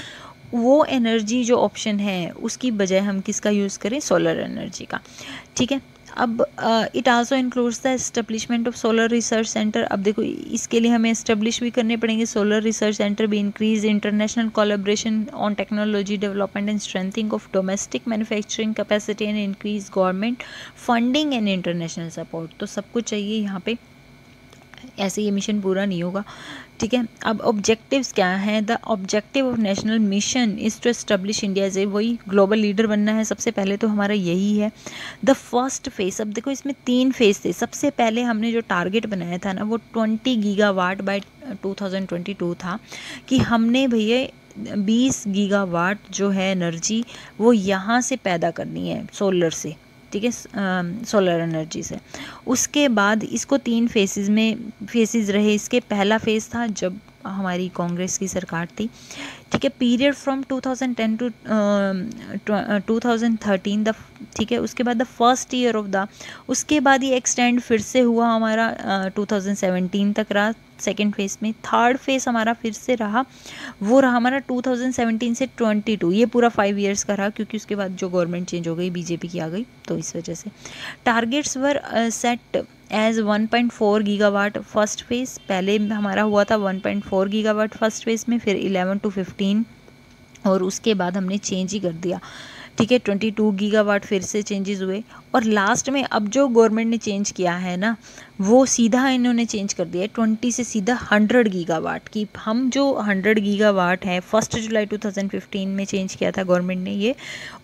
वो एनर्जी जो ऑप्शन है उसकी बजाय हम किसका यूज़ करें, सोलर एनर्जी का, ठीक है। अब it also includes the establishment of solar research centre. अब देखो इसके लिए हमें एस्टेब्लिश भी करने पड़ेंगे सोलर रिसर्च सेंटर भी। Increase international collaboration on technology development and strengthening of domestic manufacturing capacity and increase government funding and international support. तो सब कुछ चाहिए यहाँ पे, ऐसे ये मिशन पूरा नहीं होगा, ठीक है। अब ऑब्जेक्टिव्स क्या हैं, the objective of national mission is to establish India as a, वही ग्लोबल लीडर बनना है सबसे पहले तो हमारा यही है। द फर्स्ट फेज, अब देखो इसमें 3 फेज थे। सबसे पहले हमने जो टारगेट बनाया था ना वो 20 गीगावाट बाय 2022 था, कि हमने भैया 20 गीगावाट जो है एनर्जी वो यहाँ से पैदा करनी है सोलर से, ठीक है, सोलर एनर्जी से। उसके बाद इसको 3 फेसेस रहे। इसके पहला फेज़ था जब हमारी कांग्रेस की सरकार थी, ठीक है, पीरियड फ्रॉम 2010 टू 2013 द, ठीक है। उसके बाद the first year of the, उसके बाद ये एक्सटेंड फिर से हुआ हमारा 2017 तक रहा सेकेंड फेज़ में। थर्ड फेज़ हमारा फिर से रहा, वो रहा हमारा 2017 से 22, ये पूरा 5 ईयर्स का रहा, क्योंकि उसके बाद जो गवर्नमेंट चेंज हो गई, बीजेपी की आ गई, तो इस वजह से। Targets were set as 1.4 gigawatt first phase, पहले हमारा हुआ था 1.4 गीगावाट फर्स्ट फेज़ में, फिर 11 to 15 और उसके बाद हमने चेंज ही कर दिया, ठीक है, 22 गीगावाट फिर से चेंजेस हुए। और लास्ट में अब जो गवर्नमेंट ने चेंज किया है ना वो सीधा इन्होंने चेंज कर दिया है 20 से सीधा 100 गीगावाट की। हम जो 100 गीगावाट है 1 जुलाई 2015 में चेंज किया था गवर्नमेंट ने ये,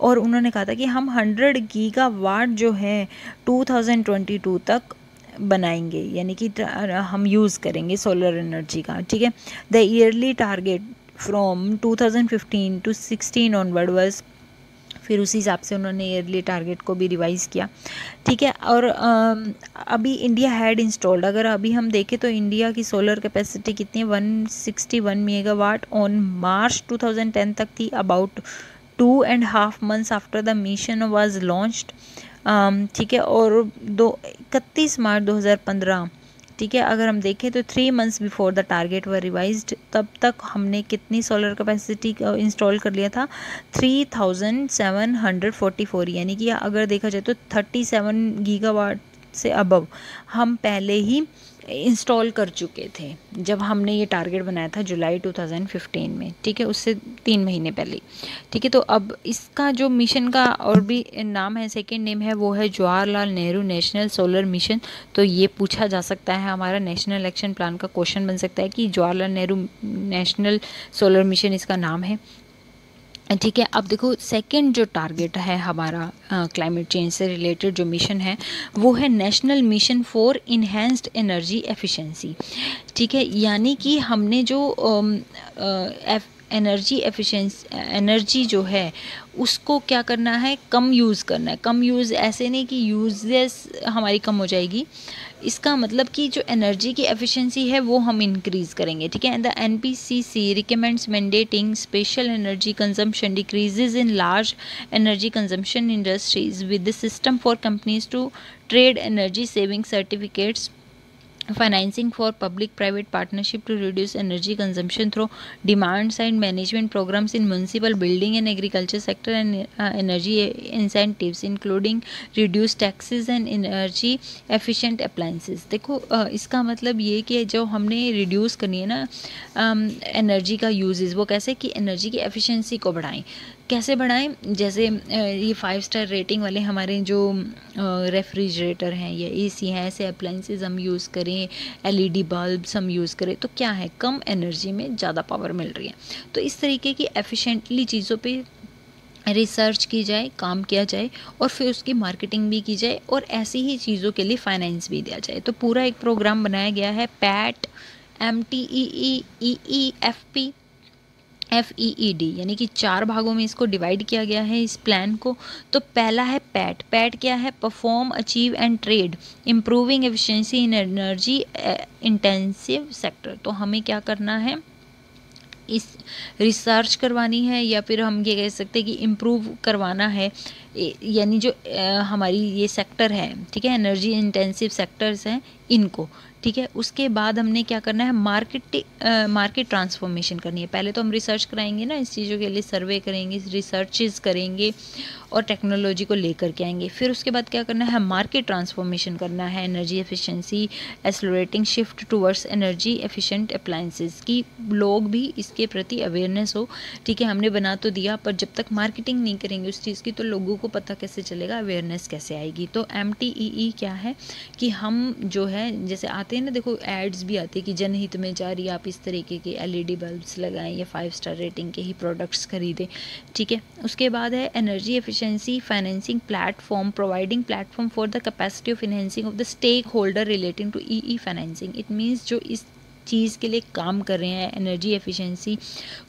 और उन्होंने कहा था कि हम 100 गीगावाट जो है 2022 तक बनाएंगे, यानी कि हम यूज़ करेंगे सोलर एनर्जी का, ठीक है। The yearly target from 2015 to 16 onward was फिर उसी हिसाब से उन्होंने ईयरली टारगेट को भी रिवाइज़ किया, ठीक है। और अभी इंडिया हैड इंस्टॉल्ड, अगर अभी हम देखें तो इंडिया की सोलर कैपेसिटी कितनी है, 161 मेगावाट ऑन मार्च 2010 तक थी, about 2.5 months after the mission was launched, ठीक है। और 31 मार्च 2015, ठीक है, अगर हम देखें तो 3 months before the target were revised, तब तक हमने कितनी सोलर कैपेसिटी इंस्टॉल कर लिया था, 3744, यानी कि अगर देखा जाए तो 37 गीगावाट से अबव हम पहले ही इंस्टॉल कर चुके थे जब हमने ये टारगेट बनाया था जुलाई 2015 में, ठीक है, उससे 3 महीने पहले, ठीक है। तो अब इसका जो मिशन का और भी नाम है, सेकेंड नेम है, वो है Jawaharlal Nehru national solar mission. तो ये पूछा जा सकता है, हमारा नेशनल एक्शन प्लान का क्वेश्चन बन सकता है कि Jawaharlal Nehru national solar mission इसका नाम है, ठीक है। अब देखो सेकंड जो टारगेट है हमारा क्लाइमेट चेंज से रिलेटेड जो मिशन है वो है national mission for enhanced energy efficiency, ठीक है। यानी कि हमने जो एनर्जी एफिशिएंसी, एनर्जी जो है उसको क्या करना है, कम यूज़ करना है। कम यूज़ ऐसे नहीं कि यूजेस हमारी कम हो जाएगी, इसका मतलब कि जो एनर्जी की एफिशिएंसी है वो हम इंक्रीज़ करेंगे, ठीक है। And the NPCC recommends mandating special energy consumption decreases in large energy consumption industries with the system for companies to trade energy saving certificates, financing for public-private partnership to reduce energy consumption through demand-side management programs in municipal building and agriculture sector, and energy incentives including reduced taxes and energy efficient appliances। देखो इसका मतलब ये कि जो हमने reduce करनी है ना एनर्जी का यूजेस, वो कैसे कि एनर्जी की एफिशिएंसी को बढ़ाएं। कैसे बढ़ाएं, जैसे ये 5 स्टार रेटिंग वाले हमारे जो रेफ्रिजरेटर हैं या एसी हैं, ऐसे अप्लाइंसेस हम यूज़ करें, एलईडी बल्ब्स हम यूज़ करें, तो क्या है, कम एनर्जी में ज़्यादा पावर मिल रही है। तो इस तरीके की एफिशिएंटली चीज़ों पे रिसर्च की जाए, काम किया जाए और फिर उसकी मार्केटिंग भी की जाए और ऐसी ही चीज़ों के लिए फाइनेंस भी दिया जाए। तो पूरा एक प्रोग्राम बनाया गया है, पैट MTEEEFP FEED, यानी कि 4 भागों में इसको डिवाइड किया गया है इस प्लान को। तो पहला है पैट। पैट क्या है, perform achieve and trade improving efficiency in energy intensive sector. तो हमें क्या करना है, इस रिसर्च करवानी है या फिर हम ये कह सकते हैं कि इम्प्रूव करवाना है, यानी जो हमारी ये सेक्टर है, ठीक है, एनर्जी इंटेंसिव सेक्टर्स हैं इनको, ठीक है। उसके बाद हमने क्या करना है, मार्केट ट्रांसफॉर्मेशन करनी है। पहले तो हम रिसर्च कराएंगे ना, इस चीज़ों के लिए सर्वे करेंगे, रिसर्चेस करेंगे और टेक्नोलॉजी को लेकर के आएंगे। फिर उसके बाद क्या करना है, मार्केट ट्रांसफॉर्मेशन करना है, energy efficiency accelerating shift towards energy efficient appliances की लोग भी इसके प्रति अवेयरनेस हो, ठीक है। हमने बना तो दिया, पर जब तक मार्केटिंग नहीं करेंगे उस चीज़ की तो लोगों को पता कैसे चलेगा, अवेयरनेस कैसे आएगी। तो MTEE क्या है कि हम जो है, जैसे आते हैं ना, देखो एड्स भी आती है कि जनहित में जारी आप इस तरीके के एलईडी बल्ब्स लगाएं या 5 स्टार रेटिंग के ही प्रोडक्ट्स खरीदें, ठीक है। उसके बाद है energy efficiency financing platform, providing platform for the capacity of financing of the stakeholder relating to EE financing. It means जो इस चीज़ के लिए काम कर रहे हैं, एनर्जी एफिशिएंसी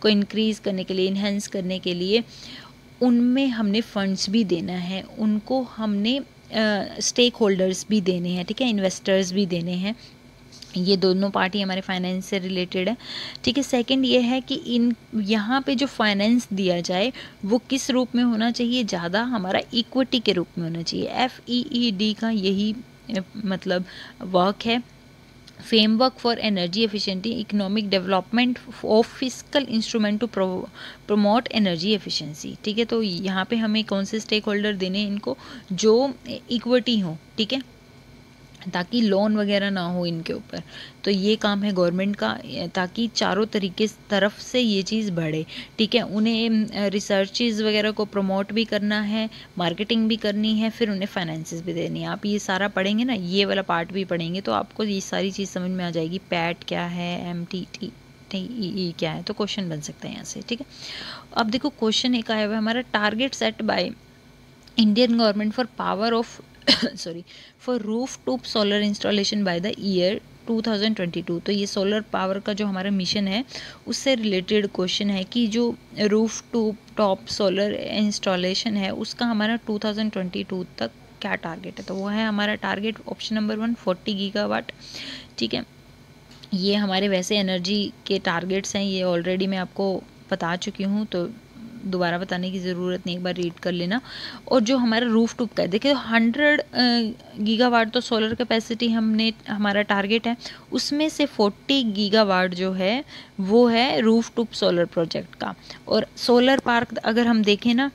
को इंक्रीज़ करने के लिए, इन्हेंस करने के लिए, उनमें हमने फंड्स भी देना है, उनको हमने स्टेक होल्डर्स भी देने हैं, ठीक है, इन्वेस्टर्स भी देने हैं। ये दोनों पार्टी हमारे फाइनेंस से रिलेटेड है, ठीक है। सेकंड ये है कि इन यहाँ पे जो फाइनेंस दिया जाए वो किस रूप में होना चाहिए, ज़्यादा हमारा इक्विटी के रूप में होना चाहिए। FEED का यही मतलब वर्क है, framework for energy efficient economic development of fiscal instrument to promote energy efficiency, ठीक है। तो यहाँ पे हमें कौन से स्टेक होल्डर देने हैं, इनको जो इक्विटी हो, ठीक है, ताकि लोन वगैरह ना हो इनके ऊपर। तो ये काम है गवर्नमेंट का, ताकि चारों तरीके तरफ से ये चीज़ बढ़े, ठीक है। उन्हें रिसर्चेज वगैरह को प्रमोट भी करना है, मार्केटिंग भी करनी है, फिर उन्हें फाइनेंसेस भी देनी है। आप ये सारा पढ़ेंगे ना, ये वाला पार्ट भी पढ़ेंगे तो आपको ये सारी चीज़ समझ में आ जाएगी। पैट क्या है, MTEE क्या है, तो क्वेश्चन बन सकते हैं यहाँ से, ठीक है। अब देखो क्वेश्चन एक आया हुआ है हमारा, target set by Indian government for power of for rooftop solar installation by the year 2022। तो ये सोलर पावर का जो हमारा मिशन है उससे रिलेटेड क्वेश्चन है कि जो रूफ टॉप सोलर इंस्टॉलेशन है उसका हमारा 2022 तक क्या टारगेट है। तो वो है हमारा टारगेट ऑप्शन नंबर 1, 40 गीगावाट। ठीक है, ये हमारे वैसे एनर्जी के टारगेट्स हैं, ये ऑलरेडी मैं आपको बता चुकी हूँ, तो दोबारा बताने की ज़रूरत नहीं, एक बार रीड कर लेना। और जो हमारा रूफ टॉप का है, देखिए 100 गीगावाट तो सोलर कैपेसिटी हमारा टारगेट है, उसमें से 40 गीगावाट जो है वो है रूफ टॉप सोलर प्रोजेक्ट का। और सोलर पार्क अगर हम देखें ना,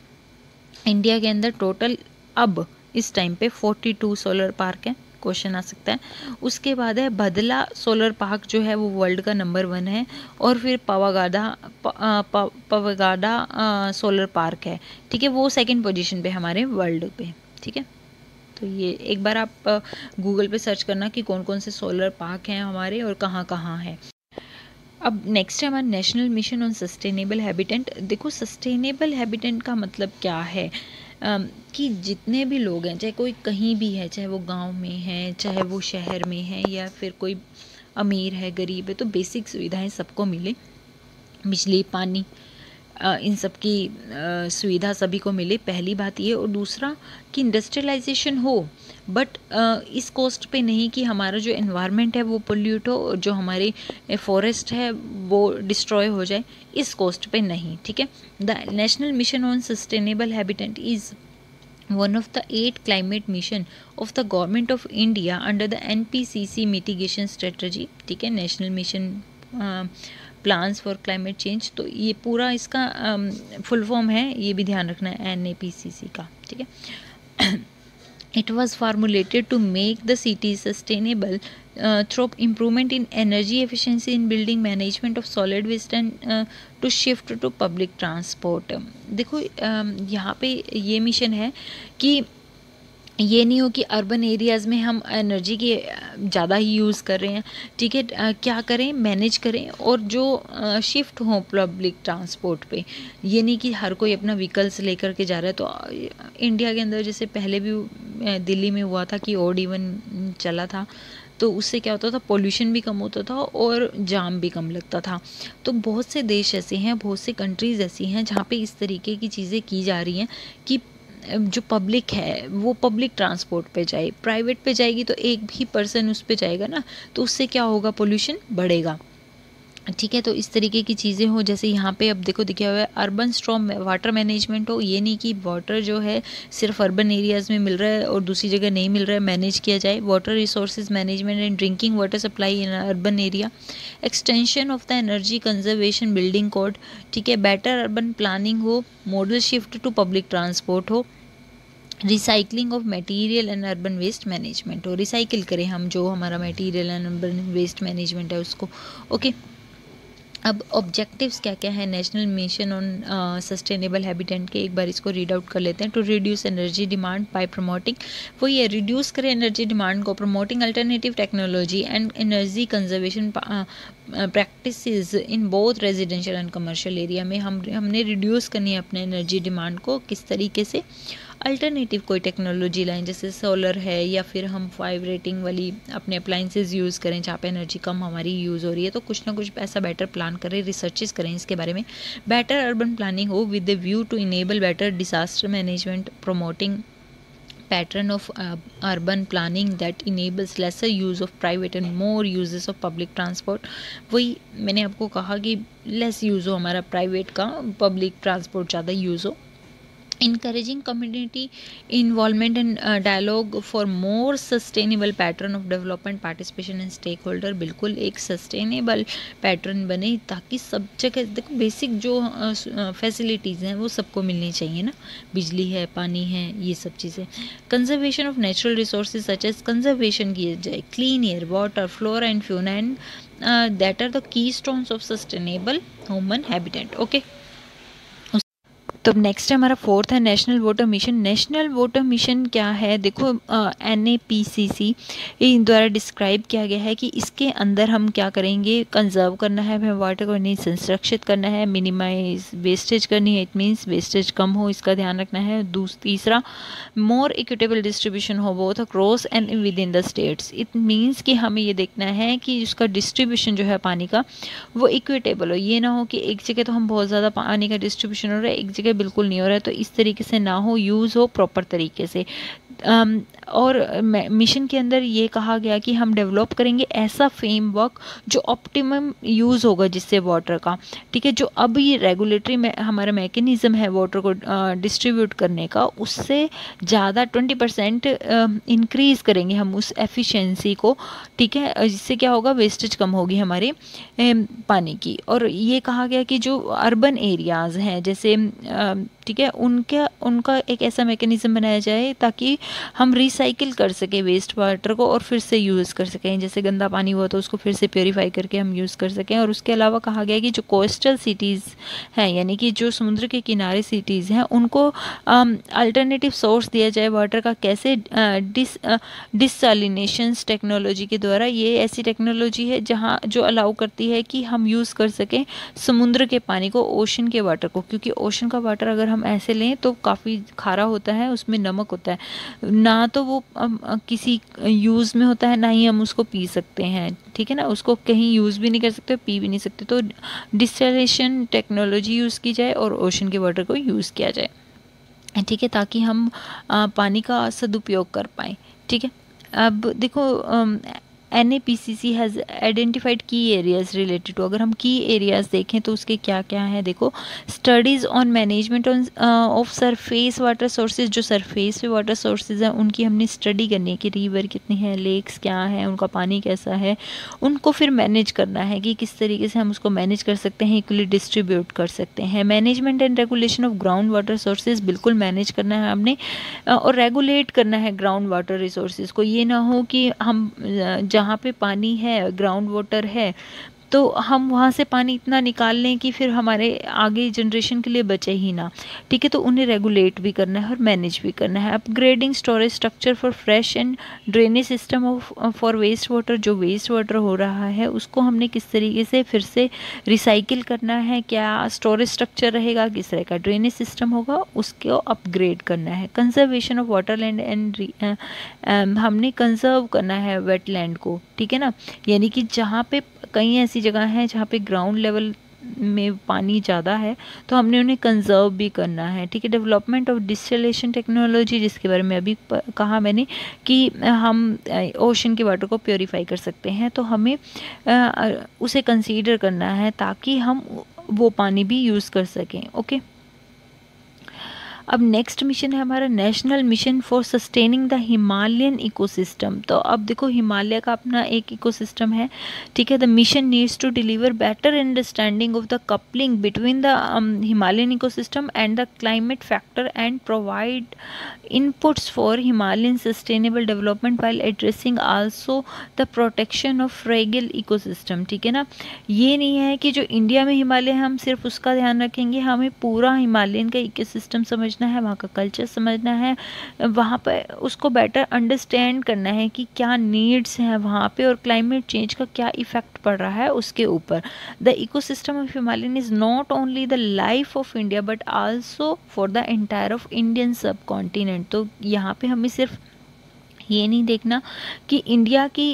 इंडिया के अंदर टोटल अब इस टाइम पे 42 सोलर पार्क हैं, क्वेश्चन आ सकता है। उसके बाद है भदला सोलर पार्क जो है वो वर्ल्ड का नंबर 1 है। और फिर पवगाडा सोलर पार्क है, ठीक है, वो सेकंड पोजीशन पे हमारे वर्ल्ड पे। ठीक है, तो ये एक बार आप गूगल पे सर्च करना कि कौन कौन से सोलर पार्क हैं हमारे और कहाँ कहाँ है। अब नेक्स्ट है हमारा national mission on sustainable habitat. देखो सस्टेनेबल हैबिटेट का मतलब क्या है, कि जितने भी लोग हैं, चाहे कोई कहीं भी है, चाहे वो गांव में है, चाहे वो शहर में है, या फिर कोई अमीर है, गरीब है, तो बेसिक सुविधाएं सबको मिले, बिजली, पानी, इन सब की सुविधा सभी को मिले, पहली बात ये। और दूसरा कि इंडस्ट्रियलाइजेशन हो, बट इस कॉस्ट पे नहीं कि हमारा जो एनवायरनमेंट है वो पोल्यूट हो और जो हमारे फॉरेस्ट है वो डिस्ट्रॉय हो जाए, इस कॉस्ट पे नहीं। ठीक है, the national mission on sustainable habitat is one of the 8 climate mission of the government of India under the NPCC mitigation strategy। ठीक है, national mission plans for climate change, तो ये पूरा इसका फुल फॉर्म है, ये भी ध्यान रखना है, NAPCC का। ठीक है, it was formulated to make the city sustainable through improvement in energy efficiency in building, management of solid waste and to shift to public transport। देखो यहाँ पे ये मिशन है कि ये नहीं हो कि अर्बन एरियाज़ में हम एनर्जी के ज़्यादा ही यूज़ कर रहे हैं। ठीक है, क्या करें, मैनेज करें और जो शिफ्ट हों पब्लिक ट्रांसपोर्ट पे। ये नहीं कि हर कोई अपना व्हीकल्स लेकर के जा रहा है। तो इंडिया के अंदर जैसे पहले भी दिल्ली में हुआ था कि ऑड इवन चला था, तो उससे क्या होता था, पोल्यूशन भी कम होता था और जाम भी कम लगता था। तो बहुत से देश ऐसे हैं, बहुत से कंट्रीज़ ऐसी हैं जहाँ पे इस तरीके की चीज़ें की जा रही हैं कि जो पब्लिक है वो पब्लिक ट्रांसपोर्ट पे जाए। प्राइवेट पे जाएगी तो एक भी पर्सन उस पे जाएगा ना, तो उससे क्या होगा, पोल्यूशन बढ़ेगा। ठीक है, तो इस तरीके की चीज़ें हो, जैसे यहाँ पे अब देखो दिखा हुआ है अर्बन स्ट्रॉम वाटर मैनेजमेंट हो। ये नहीं कि वाटर जो है सिर्फ अर्बन एरियाज़ में मिल रहा है और दूसरी जगह नहीं मिल रहा है, मैनेज किया जाए। Water resources management and drinking water supply in urban area, extension of the energy conservation building code. ठीक है, बेटर अर्बन प्लानिंग हो, model shift to public transport हो, recycling of material and urban waste management हो, recycle करें हम जो हमारा material and urban waste management है उसको। ओके, अब ऑब्जेक्टिव्स क्या क्या है national mission on sustainable habitat के, एक बार इसको रीड आउट कर लेते हैं। To reduce energy demand by promoting, वो ये रिड्यूस करें एनर्जी डिमांड को, promoting alternative technology and energy conservation practices in both residential and commercial area में। हमने रिड्यूस करनी है अपने एनर्जी डिमांड को, किस तरीके से, अल्टरनेटिव कोई टेक्नोलॉजी लाएं, जैसे सोलर है, या फिर हम 5 रेटिंग वाली अपने अप्लाइंसेस यूज़ करें जहाँ पे एनर्जी कम हमारी यूज़ हो रही है। तो कुछ ना कुछ ऐसा बेटर प्लान करें, रिसर्चेस करें इसके बारे में। बेटर अर्बन प्लानिंग हो with the view to enable better disaster management, promoting pattern of urban planning that enables lesser use of private and more uses of public transport। वही मैंने आपको कहा कि लेस यूज़ हो हमारा प्राइवेट का, public transport ज़्यादा यूज़ हो। encouraging community involvement and dialogue for more sustainable pattern of development, participation and stakeholder। बिल्कुल एक सस्टेनेबल पैटर्न बने ताकि सब जगह, देखो बेसिक जो फैसिलिटीज़ हैं वो सबको मिलनी चाहिए ना, बिजली है, पानी है, ये सब चीज़ें। Conservation of natural resources such as, conservation किया जाए, clean air, water, flora and fauna and that are the keystones of sustainable human habitat. Okay, तो नेक्स्ट हमारा फोर्थ है national water mission. National water mission क्या है, देखो NAPCC द्वारा describe किया गया है कि इसके अंदर हम क्या करेंगे, कंजर्व करना है हमें वाटर को, नहीं संरक्षित करना है, मिनिमाइज वेस्टेज करनी है, इट मीन्स वेस्टेज कम हो इसका ध्यान रखना है। तीसरा मोर इक्विटेबल डिस्ट्रीब्यूशन हो both across and with in the states, it means कि हमें ये देखना है कि उसका डिस्ट्रीब्यूशन जो है पानी का वो इक्विटेबल हो, ये ना हो कि एक जगह तो हम बहुत ज़्यादा पानी का डिस्ट्रीब्यूशन हो रहा है, एक जगह बिल्कुल नहीं हो रहा है, तो इस तरीके से ना हो, यूज़ हो प्रॉपर तरीके से। और मिशन के अंदर ये कहा गया कि हम डेवलप करेंगे ऐसा फ्रेमवर्क जो ऑप्टिमम यूज़ होगा जिससे वाटर का, ठीक है, जो अब ये रेगुलेटरी में हमारा मैकेनिज़्म है वाटर को डिस्ट्रीब्यूट करने का, उससे ज़्यादा 20% इंक्रीज़ करेंगे हम उस एफिशिएंसी को, ठीक है, जिससे क्या होगा, वेस्टेज कम होगी हमारे पानी की। और ये कहा गया कि जो अर्बन एरियाज़ हैं जैसे ठीक है, उनका एक ऐसा मैकेनिज़्म बनाया जाए ताकि हम रिसाइकिल कर सकें वेस्ट वाटर को और फिर से यूज़ कर सकें, जैसे गंदा पानी हुआ तो उसको फिर से प्योरीफाई करके हम यूज़ कर सकें। और उसके अलावा कहा गया कि जो कोस्टल सिटीज़ हैं, यानी कि जो समुद्र के किनारे सिटीज़ हैं, उनको अल्टरनेटिव सोर्स दिया जाए वाटर का, कैसे, डिसैलिनेशंस टेक्नोलॉजी के द्वारा। ये ऐसी टेक्नोलॉजी है जहाँ जो अलाउ करती है कि हम यूज़ कर सकें समुद्र के पानी को, ओशन के वाटर को, क्योंकि ओशन का वाटर अगर हम ऐसे लें तो काफ़ी खारा होता है, उसमें नमक होता है, ना तो वो किसी यूज़ में होता है, ना ही हम उसको पी सकते हैं, ठीक है ना, उसको कहीं यूज़ भी नहीं कर सकते, पी भी नहीं सकते। तो डिस्टिलेशन टेक्नोलॉजी यूज़ की जाए और ओशन के वाटर को यूज़ किया जाए, ठीक है, ताकि हम पानी का सदुपयोग कर पाएँ, ठीक है। अब देखो NAPCC हैज़ आइडेंटिफाइड की एरियाज़ रिलेटेड टू, अगर हम की एरियाज़ देखें तो उसके क्या क्या हैं, देखो studies on management of surface water sources, जो सरफेस पे वाटर सोर्सेज हैं उनकी हमने स्टडी करनी है कि रिवर कितनी है, लेक्स क्या हैं, उनका पानी कैसा है, उनको फिर मैनेज करना है कि किस तरीके से हम उसको मैनेज कर सकते हैं, इक्वली डिस्ट्रीब्यूट कर सकते हैं। Management and regulation of ground water sources, बिल्कुल मैनेज करना है हमने और रेगुलेट करना है ग्राउंड वाटर रिसोर्सेज को। ये ना हो कि हम जहाँ पे पानी है, ग्राउंड वाटर है, तो हम वहाँ से पानी इतना निकाल लें कि फिर हमारे आगे जनरेशन के लिए बचे ही ना, ठीक है, तो उन्हें रेगुलेट भी करना है और मैनेज भी करना है। Upgrading storage structure for fresh and drainage system of for waste water, जो वेस्ट वाटर हो रहा है उसको हमने किस तरीके से फिर से रिसाइकिल करना है, क्या स्टोरेज स्ट्रक्चर रहेगा, किस तरह का ड्रेनेज सिस्टम होगा, उसको अपग्रेड करना है। Conservation of water land and हमने कंजर्व करना है वेटलैंड को, ठीक है ना, यानी कि जहाँ पे कई ऐसी जगह हैं जहाँ पे ग्राउंड लेवल में पानी ज़्यादा है तो हमने उन्हें कंजर्व भी करना है, ठीक है। डेवलपमेंट ऑफ डिस्टिलेशन टेक्नोलॉजी, जिसके बारे में अभी कहा मैंने कि हम ओशन के वाटर को प्योरीफाई कर सकते हैं, तो हमें उसे कंसीडर करना है ताकि हम वो पानी भी यूज़ कर सकें, ओके। अब नेक्स्ट मिशन है हमारा national mission for sustaining the Himalayan ecosystem. तो अब देखो हिमालय का अपना एक इकोसिस्टम है, ठीक है। The mission needs to deliver better understanding of the coupling between the Himalayan ecosystem and the climate factor and provide inputs for Himalayan sustainable development while addressing also the protection of fragile ecosystem, ठीक है ना। ये नहीं है कि जो India में हिमालय है हम सिर्फ उसका ध्यान रखेंगे, हमें पूरा हिमालयन का इकोसिस्टम समझ है, वहाँ का कल्चर समझना है, वहाँ पर उसको बेटर अंडरस्टैंड करना है कि क्या नीड्स हैं वहाँ पे और क्लाइमेट चेंज का क्या इफेक्ट पड़ रहा है उसके ऊपर। The ecosystem of Himalayan is not only the life of India but also for the entire of Indian सब कॉन्टिनेंट। तो यहाँ पे हमें सिर्फ ये नहीं देखना कि इंडिया की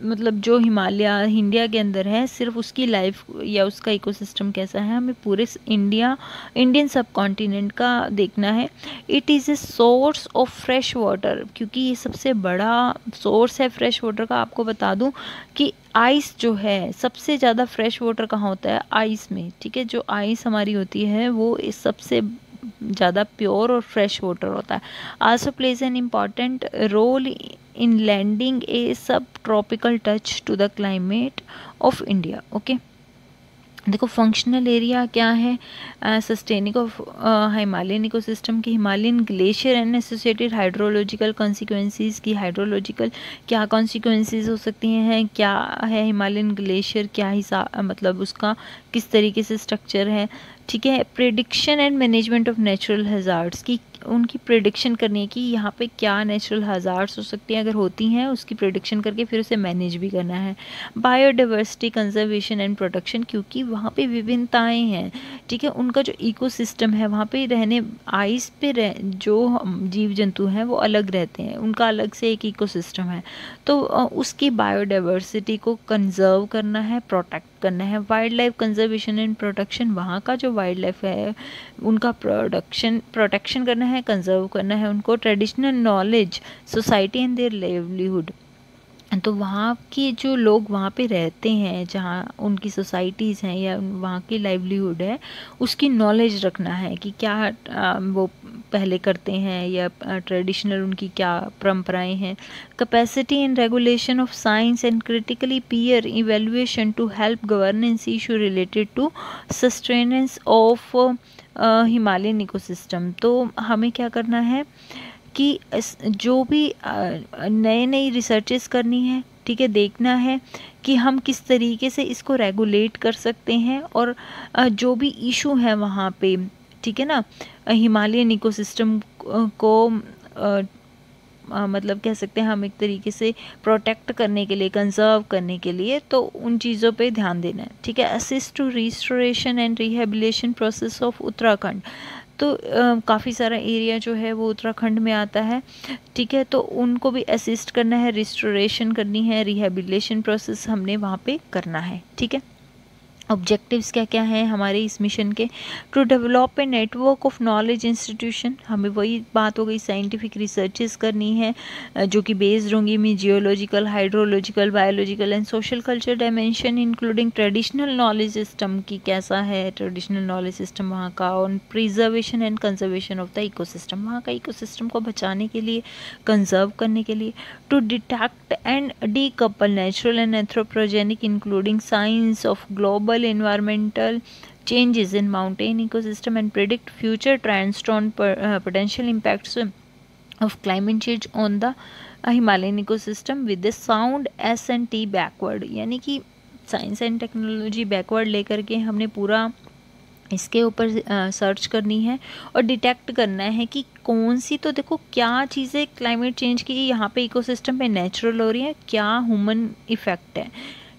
मतलब जो हिमालय इंडिया के अंदर है सिर्फ उसकी लाइफ या उसका इकोसिस्टम कैसा है, हमें पूरे इंडियन सब कॉन्टिनेंट का देखना है। It is a source of fresh water, क्योंकि ये सबसे बड़ा सोर्स है फ्रेश वाटर का। आपको बता दूं कि आइस जो है सबसे ज़्यादा फ्रेश वाटर कहाँ होता है, आइस में, ठीक है। जो आइस हमारी होती है वो इस सबसे ज़्यादा प्योर और फ्रेश वाटर होता है। Also plays an important role in lending a sub tropical touch to the climate of India, okay. देखो फंक्शनल एरिया क्या है सस्टेनिंग ऑफ हिमालयन इकोसिस्टम की, Himalayan glacier and associated hydrological consequences की, hydrological क्या कॉन्सिक्वेंसीज हो सकती हैं, क्या है हिमालयन ग्लेशियर, क्या हिसाब मतलब उसका किस तरीके से स्ट्रक्चर है, ठीक है। Prediction and management of natural hazards की, उनकी प्रेडिक्शन करनी है कि यहाँ पे क्या नेचुरल हैज़ार्ड्स हो सकती हैं, अगर होती हैं उसकी प्रेडिक्शन करके फिर उसे मैनेज भी करना है। बायोडाइवर्सिटी कंजर्वेशन एंड प्रोटेक्शन, क्योंकि वहाँ पे विभिन्नताएं हैं, ठीक है, उनका जो इकोसिस्टम है वहाँ पे रहने, आइस पे जो जीव जंतु हैं वो अलग रहते हैं, उनका अलग से एक इकोसिस्टम है, तो उसकी बायोडाइवर्सिटी को कंजर्व करना है, प्रोटेक्ट करना है। Wild life conservation and protection, वहाँ का जो वाइल्ड लाइफ है उनका प्रोटेक्शन करना है, कंजर्व करना है उनको। Traditional knowledge society and their livelihood, तो वहाँ के जो लोग वहाँ पे रहते हैं, जहाँ उनकी सोसाइटीज़ हैं या वहाँ की लाइवलीहुड है, उसकी नॉलेज रखना है कि क्या वो पहले करते हैं या ट्रेडिशनल उनकी क्या परंपराएं हैं। Capacity and regulation of science and critically peer evaluation to help governance issue related to sustenance of Himalayan ecosystem. तो हमें क्या करना है कि जो भी नई रिसर्चेस करनी है, ठीक है, देखना है कि हम किस तरीके से इसको रेगुलेट कर सकते हैं, और जो भी इशू है वहाँ पे, ठीक है ना, हिमालयन इकोसिस्टम को मतलब कह सकते हैं हम एक तरीके से प्रोटेक्ट करने के लिए, कंजर्व करने के लिए, तो उन चीज़ों पे ध्यान देना है, ठीक है। Assist to restoration and rehabilitation process of Uttarakhand, तो काफ़ी सारा एरिया जो है वो उत्तराखंड में आता है, ठीक है, तो उनको भी असिस्ट करना है, रिस्टोरेशन करनी है, रिहेबिलिटेशन प्रोसेस हमने वहाँ पे करना है, ठीक है। ऑब्जेक्टिव्स क्या क्या हैं हमारे इस मिशन के? To develop a network of knowledge institution, हमें वही बात हो गई, साइंटिफिक रिसर्चेस करनी है जो कि बेस्ड होंगी में geological, hydrological, biological and social culture dimension, including traditional knowledge system की कैसा है ट्रेडिशनल नॉलेज सिस्टम वहाँ का, और preservation and conservation of the ecosystem, वहाँ का इकोसिस्टम को बचाने के लिए, कंजर्व करने के लिए। To detect and decouple natural and anthropogenic including science of global environmental changes in mountain ecosystem and predict future trends on potential impacts of climate change on the Himalayan ecosystem with the sound S&T backward, यानी कि science and technology backward लेकर के हमने पूरा इसके ऊपर search करनी है और डिटेक्ट करना है कि कौन सी, तो देखो क्या चीज़ें क्लाइमेट चेंज की यहाँ पे इकोसिस्टम पे नेचुरल हो रही है, क्या ह्यूमन इफेक्ट है,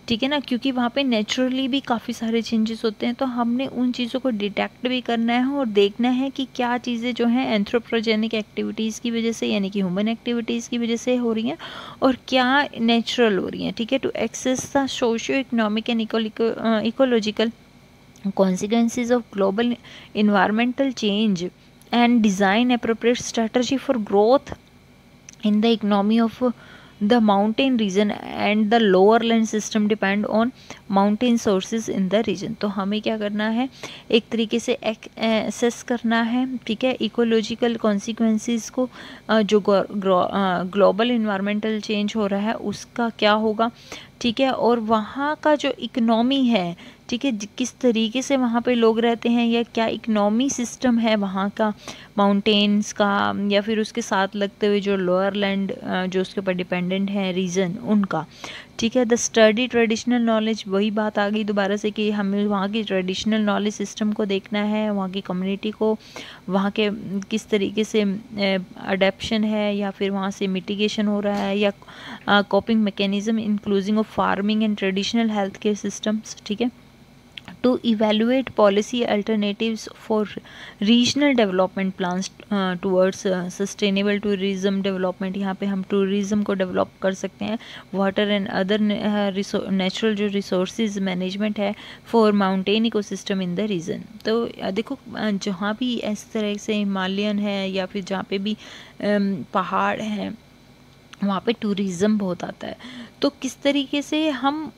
ठीक है ना, क्योंकि वहाँ पे नेचुरली भी काफ़ी सारे चेंजेस होते हैं, तो हमने उन चीज़ों को डिटेक्ट भी करना है और देखना है कि क्या चीज़ें जो हैं एंथ्रोपोजेनिक एक्टिविटीज़ की वजह से, यानी कि ह्यूमन एक्टिविटीज़ की वजह से हो रही हैं और क्या नेचुरल हो रही हैं, ठीक है। To access the socio economic and ecological consequences of global environmental change and design appropriate strategy for growth in the economy of the mountain region and the lower land system depend on mountain sources in the region। तो हमें क्या करना है, एक तरीके से assess करना है, ठीक है, इकोलॉजिकल कॉन्सिक्वेंसेस को, जो ग्लोबल इन्वायरमेंटल चेंज हो रहा है उसका क्या होगा, ठीक है, और वहाँ का जो इकनॉमी है, ठीक है, किस तरीके से वहाँ पे लोग रहते हैं या क्या इकनॉमी सिस्टम है वहाँ का, माउंटेन्स का या फिर उसके साथ लगते हुए जो लोअर लैंड जो उसके ऊपर डिपेंडेंट है रीजन उनका, ठीक है। द स्टडी ट्रेडिशनल नॉलेज, वही बात आ गई दोबारा से कि हमें वहाँ की ट्रेडिशनल नॉलेज सिस्टम को देखना है, वहाँ की कम्युनिटी को, वहाँ के किस तरीके से अडेप्शन है या फिर वहाँ से मिटिगेशन हो रहा है या coping mechanism including of farming and traditional health care systems, ठीक है। to evaluate policy alternatives for regional development plans towards sustainable tourism development, यहाँ पे हम टूरिज़म को डेवलप कर सकते हैं, वाटर एंड अदर नेचुरल जो रिसोर्सेज मैनेजमेंट है for mountain ecosystem in the region. तो देखो जहाँ भी इस तरह से हिमालयन है या फिर जहाँ पे भी पहाड़ हैं वहाँ पे टूरिज़्म बहुत आता है, तो किस तरीके से हम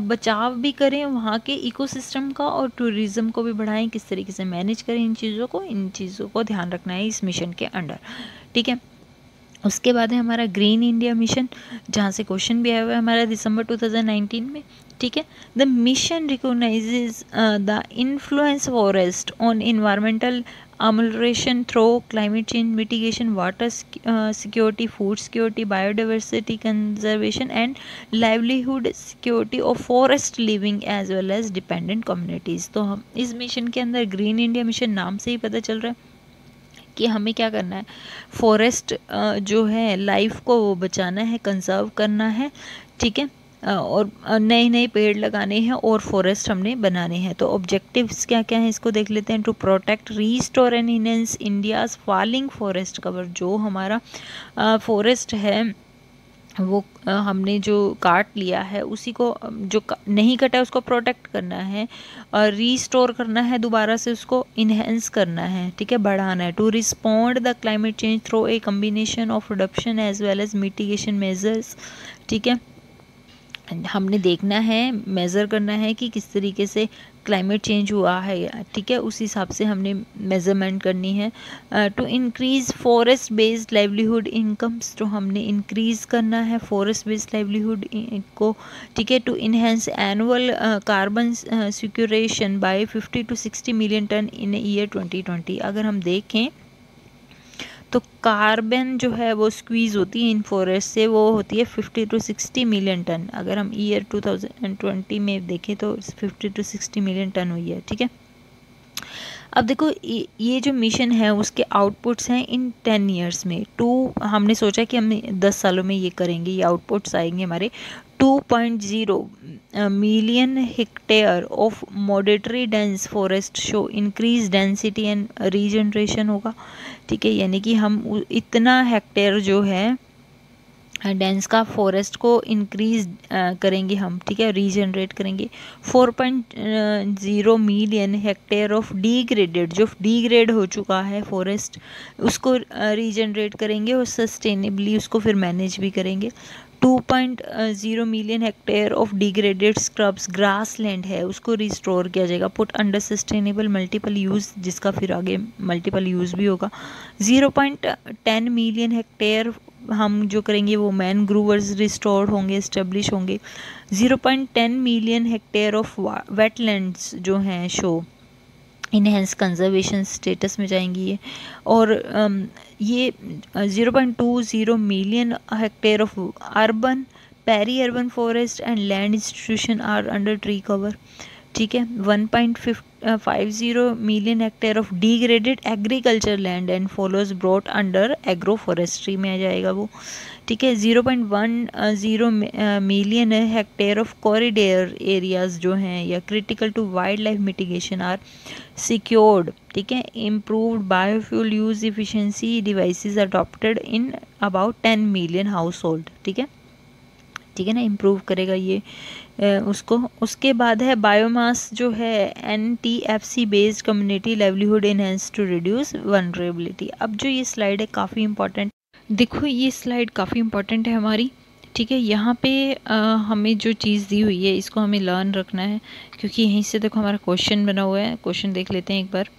बचाव भी करें वहाँ के इकोसिस्टम का और टूरिज़्म को भी बढ़ाएं, किस तरीके से मैनेज करें इन चीज़ों को ध्यान रखना है इस मिशन के अंडर, ठीक है। उसके बाद है हमारा ग्रीन इंडिया मिशन, जहाँ से क्वेश्चन भी आया हुआ है हमारा दिसंबर 2019 में, ठीक है। The mission recognises the influence forest on environmental amelioration through climate change mitigation, water security, food security, biodiversity conservation and livelihood security of forest living as well as dependent communities। तो हम इस मिशन के अंदर green India mission नाम से ही पता चल रहा है कि हमें क्या करना है, फॉरेस्ट जो है लाइफ को वो बचाना है, कंजर्व करना है, ठीक है, और नए नए पेड़ लगाने हैं और फॉरेस्ट हमने बनाने हैं। तो ऑब्जेक्टिव्स क्या क्या हैं इसको देख लेते हैं। To protect, restore and enhance India's falling forest cover, जो हमारा फॉरेस्ट है वो हमने जो काट लिया है उसी को, जो नहीं कटा है उसको प्रोटेक्ट करना है और रीस्टोर करना है, दोबारा से उसको इन्हेंस करना है, ठीक है, बढ़ाना है। To respond the climate change through a combination of reduction as well as mitigation measures, ठीक है, हमने देखना है, मेज़र करना है कि किस तरीके से क्लाइमेट चेंज हुआ है, ठीक है, उस हिसाब से हमने मेज़रमेंट करनी है। To increase forest based livelihood incomes, तो हमने इंक्रीज़ करना है फॉरेस्ट बेस्ड लाइवलीहुड को, ठीक है। To enhance annual carbon sequestration by 50 to 60 million tonne in year 2020। अगर हम देखें तो कार्बन जो है वो स्क्वीज़ होती है इन फॉरेस्ट से, वो होती है 50 to 60 मिलियन टन। अगर हम ईयर 2020 में देखें तो 50 to 60 मिलियन टन हुई है, ठीक है। अब देखो ये जो मिशन है उसके आउटपुट्स हैं इन 10 ईयर्स में। हमने सोचा कि हम 10 सालों में ये करेंगे, ये आउटपुट्स आएंगे हमारे 2.0 million hectare of moderately dense forest show increase density and regeneration होगा, ठीक है, यानी कि हम इतना हेक्टेयर जो है डेंस का फॉरेस्ट को इंक्रीज करेंगे हम, ठीक है, रीजनरेट करेंगे। 4.0 मिलियन हेक्टेयर ऑफ डीग्रेडेड, जो डिग्रेड हो चुका है फॉरेस्ट, उसको रीजनरेट करेंगे और सस्टेनेबली उसको फिर मैनेज भी करेंगे। 2.0 million hectare of degraded scrubs, grass land है, उसको रिस्टोर किया जाएगा, put under sustainable multiple use, जिसका फिर आगे मल्टीपल यूज़ भी होगा। 0.10 मिलियन हेक्टेयर हम जो करेंगे वो मैनग्रूवर्स रिस्टोर होंगे, इस्टेब्लिश होंगे। 0.10 मिलियन हेक्टेयर ऑफ वेटलैंड्स जो हैं शो इनहेंस कंजर्वेशन स्टेटस में जाएंगी ये। और ये 0.20 million hectare of urban, peri urban forest and land institution are under tree cover, ठीक है। 1.50 million hectare of degraded agriculture land and fallows brought under agroforestry में आ जाएगा वो, ठीक है। 0.10 million hectare of corridor areas जो हैं या critical to wildlife mitigation are secured, ठीक है। Improved biofuel use efficiency devices adopted in about 10 million household, ठीक है, ठीक है ना, इम्प्रूव करेगा ये उसको। उसके बाद है बायोमास जो है NTFC based community livelihood enhance to reduce vulnerability. अब जो ये स्लाइड है काफ़ी इंपॉर्टेंट, देखो ये स्लाइड काफ़ी इंपॉर्टेंट है हमारी, ठीक है। यहाँ पे हमें जो चीज़ दी हुई है इसको हमें लर्न रखना है, क्योंकि यहीं से देखो हमारा क्वेश्चन बना हुआ है। क्वेश्चन देख लेते हैं एक बार।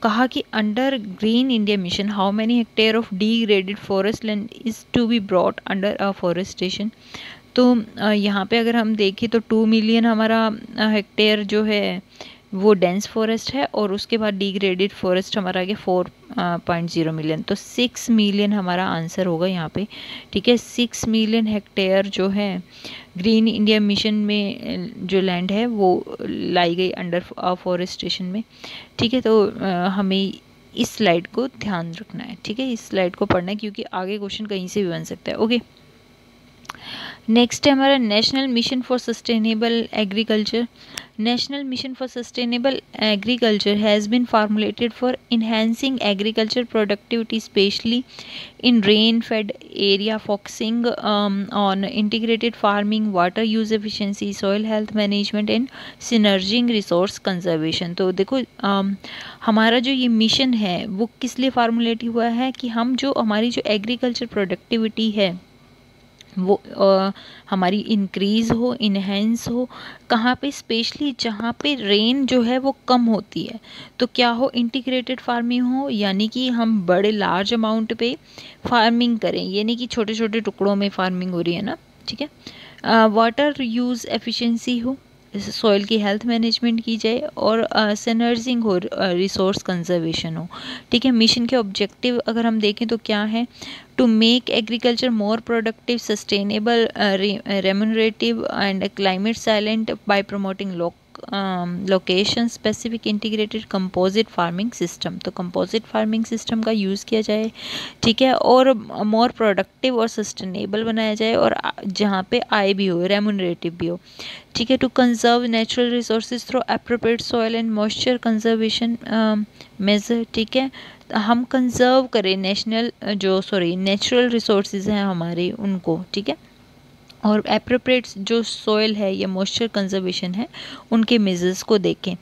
कहा कि under green India mission how many hectare of degraded forest land is to be brought under afforestation. तो यहाँ पे अगर हम देखें तो 2 मिलियन हमारा हेक्टेयर जो है वो डेंस फॉरेस्ट है और उसके बाद डिग्रेडेड फॉरेस्ट हमारा आ गया 4.0 मिलियन, तो 6 मिलियन हमारा आंसर होगा यहाँ पे, ठीक है। 6 मिलियन हेक्टेयर जो है ग्रीन इंडिया मिशन में जो लैंड है वो लाई गई अंडर फॉरेस्टेशन में, ठीक है। तो हमें इस स्लाइड को ध्यान रखना है, ठीक है, इस स्लाइड को पढ़ना है क्योंकि आगे क्वेश्चन कहीं से भी बन सकता है। ओके, नेक्स्ट है हमारा national mission for sustainable agriculture. National mission for sustainable agriculture has been formulated for enhancing agriculture productivity specially in rain-fed area, focusing on integrated farming, water use efficiency, soil health management and synerging resource conservation। तो देखो हमारा जो ये mission है वो किस लिए formulate हुआ है कि हम जो हमारी जो एग्रीकल्चर प्रोडक्टिविटी है वो हमारी इंक्रीज़ हो, इन्हेंस हो, कहाँ पे स्पेशली जहाँ पे रेन जो है वो कम होती है, तो क्या हो, इंटीग्रेटेड फार्मिंग हो, यानी कि हम बड़े लार्ज अमाउंट पे फार्मिंग करें, यानी कि छोटे छोटे टुकड़ों में फार्मिंग हो रही है ना, ठीक है। वाटर यूज़ एफिशिएंसी हो, सॉइल की हेल्थ मैनेजमेंट की जाए और सिनर्जिंग हो, रिसोर्स कंजर्वेशन हो। ठीक है, मिशन के ऑब्जेक्टिव अगर हम देखें तो क्या है, to make agriculture more productive, sustainable, remunerative and climate resilient by promoting location specific integrated composite farming system. तो कंपोजिट फार्मिंग सिस्टम का यूज़ किया जाए, ठीक है, और मोर प्रोडक्टिव और सस्टेनेबल बनाया जाए, और जहाँ पे आय भी हो, रेम्यूनरेटिव भी हो। ठीक है, to conserve natural resources through appropriate soil and moisture conservation measure. ठीक है, हम कंजर्व करें नेचुरल रिसोर्सेज हैं हमारे उनको, ठीक है, और एप्रोप्रिएट जो सॉइल है या मॉइस्चर कंजर्वेशन है उनके मेजर्स को देखें।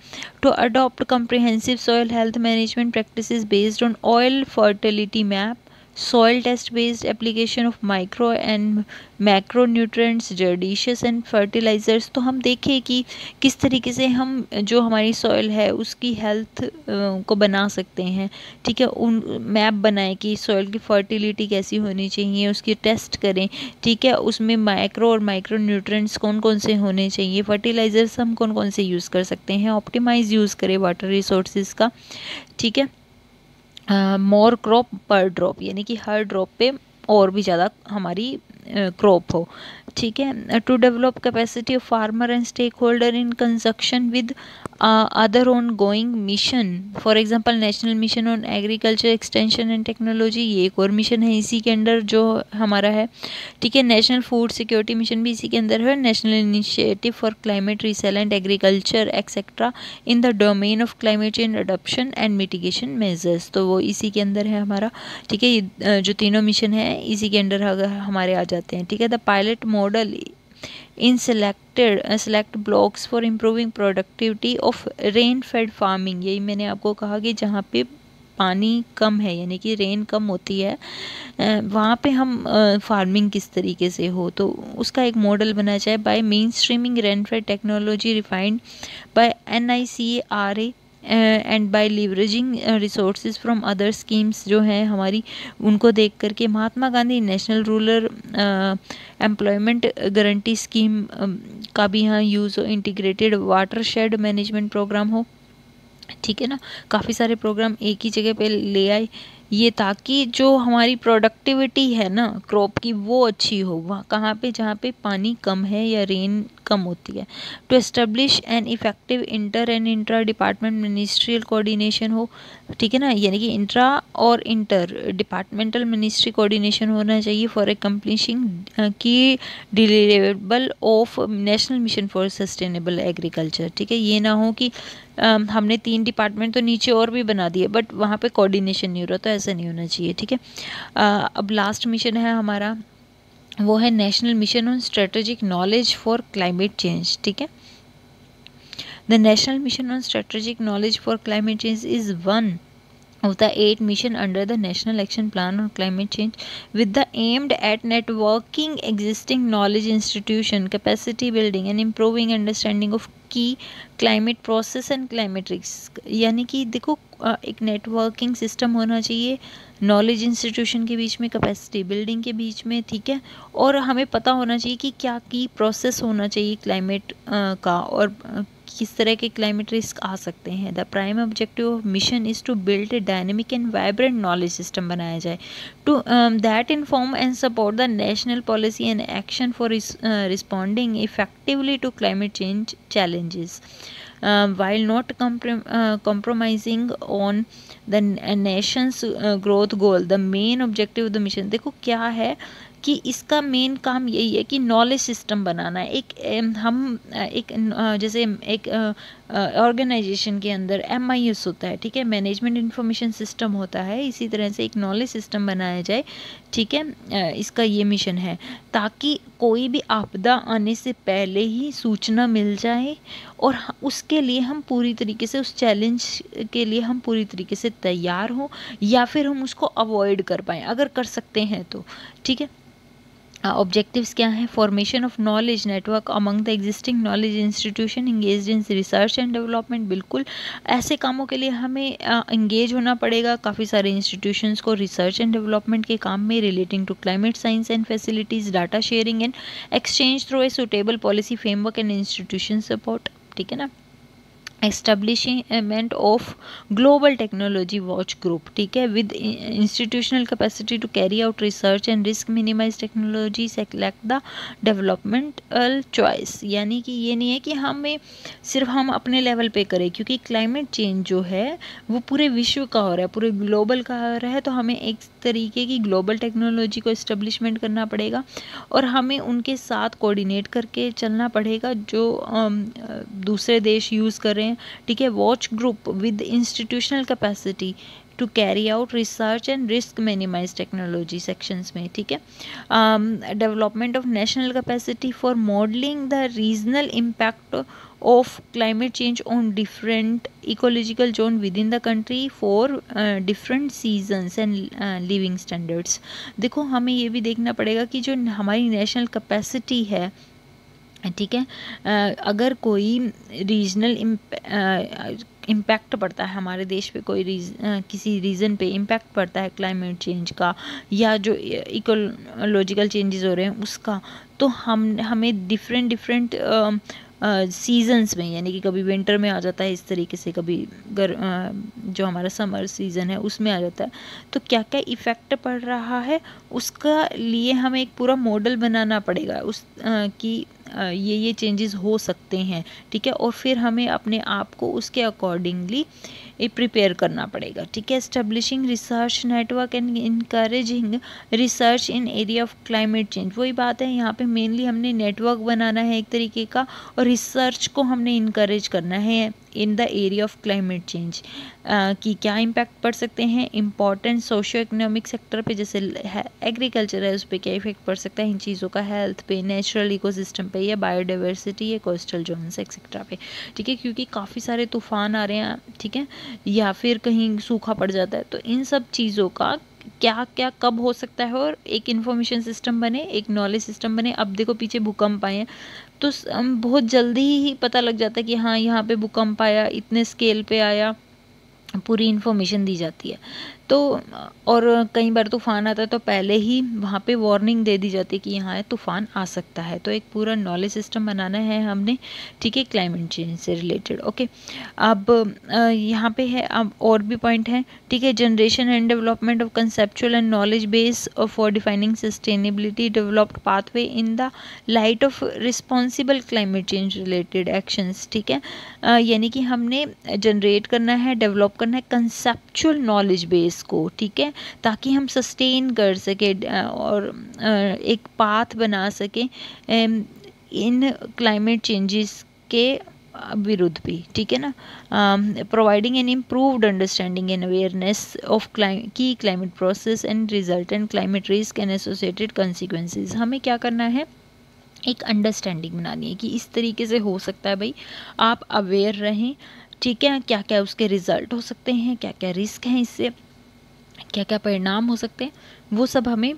To adopt comprehensive soil health management practices based on soil fertility map, soil test based application of micro and macro nutrients, judicious and fertilizers। तो हम देखें कि किस तरीके से हम जो हमारी सॉइल है उसकी हेल्थ को बना सकते हैं। ठीक है, उन मैप बनाएं कि सॉइल की फर्टिलिटी कैसी होनी चाहिए, उसकी टेस्ट करें। ठीक है, उसमें माइक्रो और माइक्रो न्यूट्रिएंट्स कौन कौन से होने चाहिए, फर्टिलाइजर्स हम कौन कौन से यूज़ कर सकते हैं, ऑप्टिमाइज यूज़ करें वाटर रिसोर्सेज का। ठीक है, मोर क्रॉप पर ड्रॉप, यानी कि हर ड्रॉप पे और भी ज़्यादा हमारी क्रॉप हो। ठीक है, to develop capacity of farmer and stakeholder in conjunction with other ongoing mission, for example national mission on agriculture extension and technology, ये एक और मिशन है इसी के अंडर जो हमारा है। ठीक है, नेशनल फूड सिक्योरिटी मिशन भी इसी के अंदर है, national initiative for climate resilient agriculture etcetera in the domain of climate change adoption and mitigation measures, तो वो इसी के अंदर है हमारा। ठीक है, ये जो तीनों मिशन है इसी के अंडर हमारे आ जाते हैं। ठीक है, the pilot model in select blocks for improving productivity of rain fed farming, यही मैंने आपको कहा कि जहाँ पे पानी कम है यानी कि रेन कम होती है वहाँ पे हम फार्मिंग किस तरीके से हो, तो उसका एक मॉडल बनाया जाए by mainstreaming rain fed technology refined by NICARA and by leveraging resources from other schemes जो हैं हमारी, उनको देख करके Mahatma Gandhi national rural employment guarantee scheme का भी यहाँ यूज़ हो, integrated watershed management programme हो। ठीक है ना, काफ़ी सारे प्रोग्राम एक ही जगह पे ले आए ये, ताकि जो हमारी प्रोडक्टिविटी है ना क्रॉप की वो अच्छी हो, वहाँ कहाँ पे जहाँ पे पानी कम है या रेन कम होती है। To establish an effective inter and intra department ministerial coordination हो। ठीक है ना, यानी कि इंट्रा और इंटर डिपार्टमेंटल मिनिस्ट्री कोऑर्डिनेशन होना चाहिए फॉर एकम्प्लिशिंग की deliverable of national mission for sustainable agriculture. ठीक है, ये ना हो कि हमने 3 डिपार्टमेंट तो नीचे और भी बना दिए बट वहाँ पे कोऑर्डिनेशन नहीं हो रहा, तो ऐसा नहीं होना चाहिए। ठीक है, अब लास्ट मिशन है हमारा, वो है national mission on strategic knowledge for climate change. ठीक है, the national mission on strategic knowledge for climate change is one of the 8 mission under the National Action Plan on Climate Change with the aimed at networking existing knowledge institution, capacity building and improving understanding of key climate process and climate risk। यानी कि देखो एक networking system होना चाहिए knowledge institution के बीच में, capacity building के बीच में। ठीक है, और हमें पता होना चाहिए कि क्या की प्रोसेस होना चाहिए क्लाइमेट का और किस तरह के क्लाइमेट रिस्क आ सकते हैं। The prime objective of mission is to build a dynamic and vibrant knowledge system बनाया जाए to that inform and support the national policy and action for responding effectively to climate change challenges while not compromising on the nation's growth goal। the main objective of the mission, देखो क्या है कि इसका main काम यही है कि knowledge system बनाना है। जैसे एक ऑर्गेनाइजेशन के अंदर MIS होता है, ठीक है, मैनेजमेंट इंफॉर्मेशन सिस्टम होता है, इसी तरह से एक नॉलेज सिस्टम बनाया जाए। ठीक है, इसका ये मिशन है ताकि कोई भी आपदा आने से पहले ही सूचना मिल जाए और उसके लिए हम पूरी तरीके से, उस चैलेंज के लिए हम पूरी तरीके से तैयार हों या फिर हम उसको अवॉइड कर पाएँ अगर कर सकते हैं तो। ठीक है, ऑब्जेक्टिव्स क्या हैं? Formation of knowledge network among the existing knowledge institution engage in research and development. बिल्कुल ऐसे कामों के लिए हमें इंगेज होना पड़ेगा काफ़ी सारे इंस्टीट्यूशंस को रिसर्च एंड डेवलपमेंट के काम में relating to climate science and facilities, data sharing and exchange through a suitable policy framework and institution support. ठीक है ना। Establishment of global technology watch group, ठीक है, with institutional capacity to carry out research and risk minimize technology select the developmental choice. यानी कि ये नहीं है कि हमें सिर्फ हम अपने लेवल पे करें, क्योंकि क्लाइमेट चेंज जो है वो पूरे विश्व का हो रहा है, पूरे ग्लोबल का हो रहा है, तो हमें एक तरीके की ग्लोबल टेक्नोलॉजी को इस्टेब्लिशमेंट करना पड़ेगा और हमें उनके साथ कोऑर्डिनेट करके चलना पड़ेगा जो दूसरे देश यूज़ कर रहे हैं। ठीक है। Watch group with institutional capacity to carry out research and risk minimize technology sections में। ठीक है। Development of national capacity for modelling the regional impact of climate change on different ecological zone within the country for different seasons and living standards. देखो हमें ये भी देखना पड़ेगा कि जो हमारी नेशनल कैपेसिटी है, ठीक है, अगर कोई रीजनल इम्पैक्ट पड़ता है हमारे देश पे, कोई किसी रीजन पे इम्पैक्ट पड़ता है क्लाइमेट चेंज का या जो इकोलॉजिकल चेंजेस हो रहे हैं उसका, तो हमें डिफरेंट सीजन्स में, यानी कि कभी विंटर में आ जाता है इस तरीके से, कभी जो हमारा समर सीज़न है उसमें आ जाता है, तो क्या क्या इफ़ेक्ट पड़ रहा है उसका लिए हमें एक पूरा मॉडल बनाना पड़ेगा उस कि ये चेंजेस हो सकते हैं। ठीक है। और फिर हमें अपने आप को उसके अकॉर्डिंगली प्रिपेयर करना पड़ेगा। ठीक है। Establishing research network and encouraging research in area of climate change. वही बात है, यहाँ पे मेनली हमने नेटवर्क बनाना है एक तरीके का, और रिसर्च को हमने इनकरेज करना है in the area of climate change कि क्या इम्पैक्ट पड़ सकते हैं इंपॉर्टेंट सोशो इकोनॉमिक सेक्टर पे, जैसे एग्रीकल्चर है उस पर क्या इफेक्ट पड़ सकता है इन चीज़ों का, हेल्थ पे, नेचुरल इकोसिस्टम पे, या बायोडाइवर्सिटी या कोस्टल जोन्स एक्सेट्रा पे। ठीक है। क्योंकि काफ़ी सारे तूफान आ रहे हैं, ठीक है, या फिर कहीं सूखा पड़ जाता है, तो इन सब चीज़ों का क्या क्या कब हो सकता है, और एक इन्फॉर्मेशन सिस्टम बने, एक नॉलेज सिस्टम बने। अब देखो पीछे भूकंप आए हैं तो बहुत जल्दी ही पता लग जाता है कि हाँ यहाँ पे भूकंप आया, इतने स्केल पे आया, पूरी इन्फॉर्मेशन दी जाती है। तो और कई बार तूफ़ान आता है तो पहले ही वहाँ पे वार्निंग दे दी जाती है कि यहाँ तूफ़ान आ सकता है। तो एक पूरा नॉलेज सिस्टम बनाना है हमने, ठीक है, क्लाइमेट चेंज से रिलेटेड। ओके। अब यहाँ पे है, अब और भी पॉइंट है, ठीक है। Generation and development of conceptual and knowledge base for defining sustainability developed pathway in the light of responsible climate change related actions. ठीक है। यानी कि हमने जनरेट करना है, डेवलप करना है कंसेप्चुअल नॉलेज बेस को, ठीक है, ताकि हम सस्टेन कर सके और एक पाथ बना सके इन क्लाइमेट चेंजेस के विरुद्ध भी। ठीक है ना। Providing an improved understanding and awareness of की climate process and resultant climate risk and associated consequences. हमें क्या करना है, एक अंडरस्टैंडिंग बनानी है कि इस तरीके से हो सकता है, भाई आप अवेयर रहें। ठीक है। क्या क्या उसके रिजल्ट हो सकते हैं, क्या क्या रिस्क हैं, इससे क्या क्या परिणाम हो सकते हैं, वो सब हमें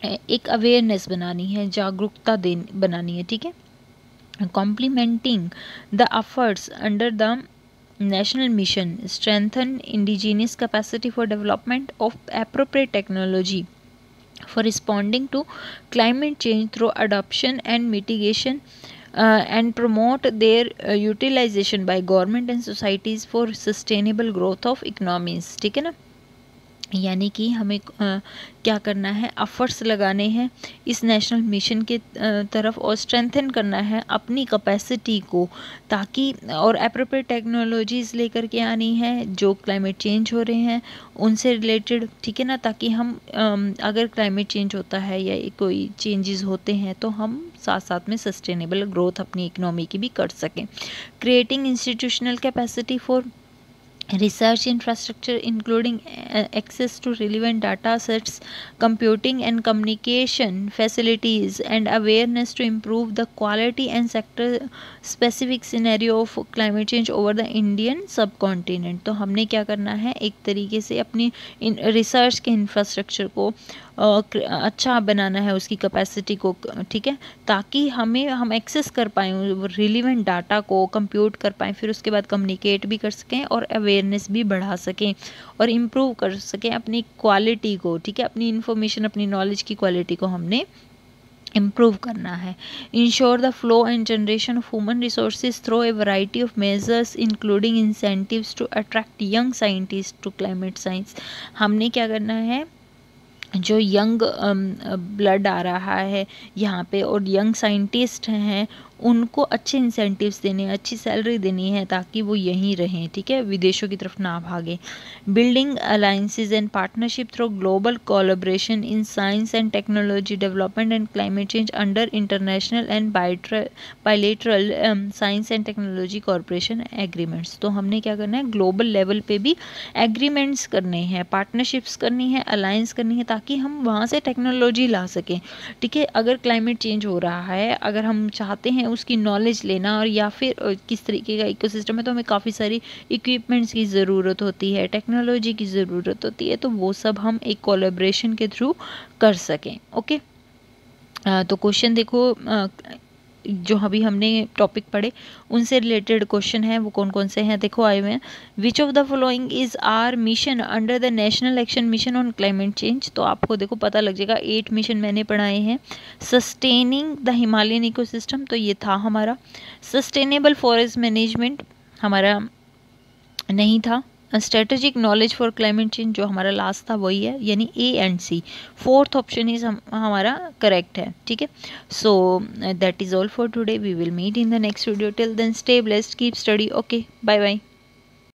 एक अवेयरनेस बनानी है, जागरूकता बनानी है। ठीक है। Complementing the efforts under the national mission strengthen indigenous capacity for development of appropriate technology for responding to climate change through adoption and mitigation and promote their utilization by government and societies for sustainable growth of economies। ठीक है ना। यानी कि हमें क्या करना है, efforts लगाने हैं इस नेशनल मिशन के तरफ और स्ट्रेंथन करना है अपनी कैपेसिटी को, ताकि और एप्रोप्रिएट टेक्नोलॉजीज़ लेकर के आनी है जो क्लाइमेट चेंज हो रहे हैं उनसे रिलेटेड। ठीक है ना। ताकि हम अगर क्लाइमेट चेंज होता है या कोई चेंजेस होते हैं तो हम साथ साथ में सस्टेनेबल ग्रोथ अपनी इकोनॉमी की भी कर सकें। Creating institutional capacity for research infrastructure including access to relevant data sets, computing and communication facilities, and awareness to improve the quality and sector specific scenario of climate change over the Indian subcontinent। तो हमने क्या करना है, एक तरीके से अपनी research के इंफ्रास्ट्रक्चर को अच्छा बनाना है उसकी कैपेसिटी को, ठीक है, ताकि हम एक्सेस कर पाएँ रिलीवेंट डाटा को, कंप्यूट कर पाएँ, फिर उसके बाद कम्युनिकेट भी कर सकें और अवेयरनेस भी बढ़ा सकें और इम्प्रूव कर सकें अपनी क्वालिटी को, ठीक है, अपनी इन्फॉर्मेशन, अपनी नॉलेज की क्वालिटी को हमने इम्प्रूव करना है। Ensure the flow and generation of human resources through a variety of measures including incentives to attract young scientist to climate science. हमने क्या करना है, जो यंग ब्लड आ रहा है यहाँ पे और यंग साइंटिस्ट हैं उनको अच्छे इंसेंटिव्स देने हैं, अच्छी सैलरी देनी है ताकि वो यहीं रहें, ठीक है, विदेशों की तरफ ना भागें। Building alliances and partnership through global collaboration in science and technology development and climate change under international and bilateral science and technology corporation agreements. तो हमने क्या करना है, ग्लोबल लेवल पे भी एग्रीमेंट्स करने हैं, पार्टनरशिप्स करनी है, अलायंस करनी है, ताकि हम वहाँ से टेक्नोलॉजी ला सकें, ठीक है। अगर क्लाइमेट चेंज हो रहा है, अगर हम चाहते हैं उसकी नॉलेज लेना और या फिर किस तरीके का इकोसिस्टम है, तो हमें काफ़ी सारी इक्विपमेंट्स की ज़रूरत होती है, टेक्नोलॉजी की ज़रूरत होती है, तो वो सब हम एक कोलैबोरेशन के थ्रू कर सकें। ओके, तो क्वेश्चन देखो, जो अभी हमने टॉपिक पढ़े उनसे रिलेटेड क्वेश्चन है वो कौन कौन से हैं, देखो आए हुए हैं। विच of the following is are mission under the national action mission on climate change. तो आपको देखो पता लग जाएगा, 8 मिशन मैंने पढ़ाए हैं। सस्टेनिंग द हिमालयन इकोसिस्टम, तो ये था हमारा। सस्टेनेबल फॉरेस्ट मैनेजमेंट हमारा नहीं था। Strategic knowledge for climate change जो हमारा लास्ट था वही है, यानी A and C, fourth option ही हमारा करेक्ट है, ठीक है। So that is all for today, we will meet in the next video, till then stay blessed, keep study, okay, bye bye.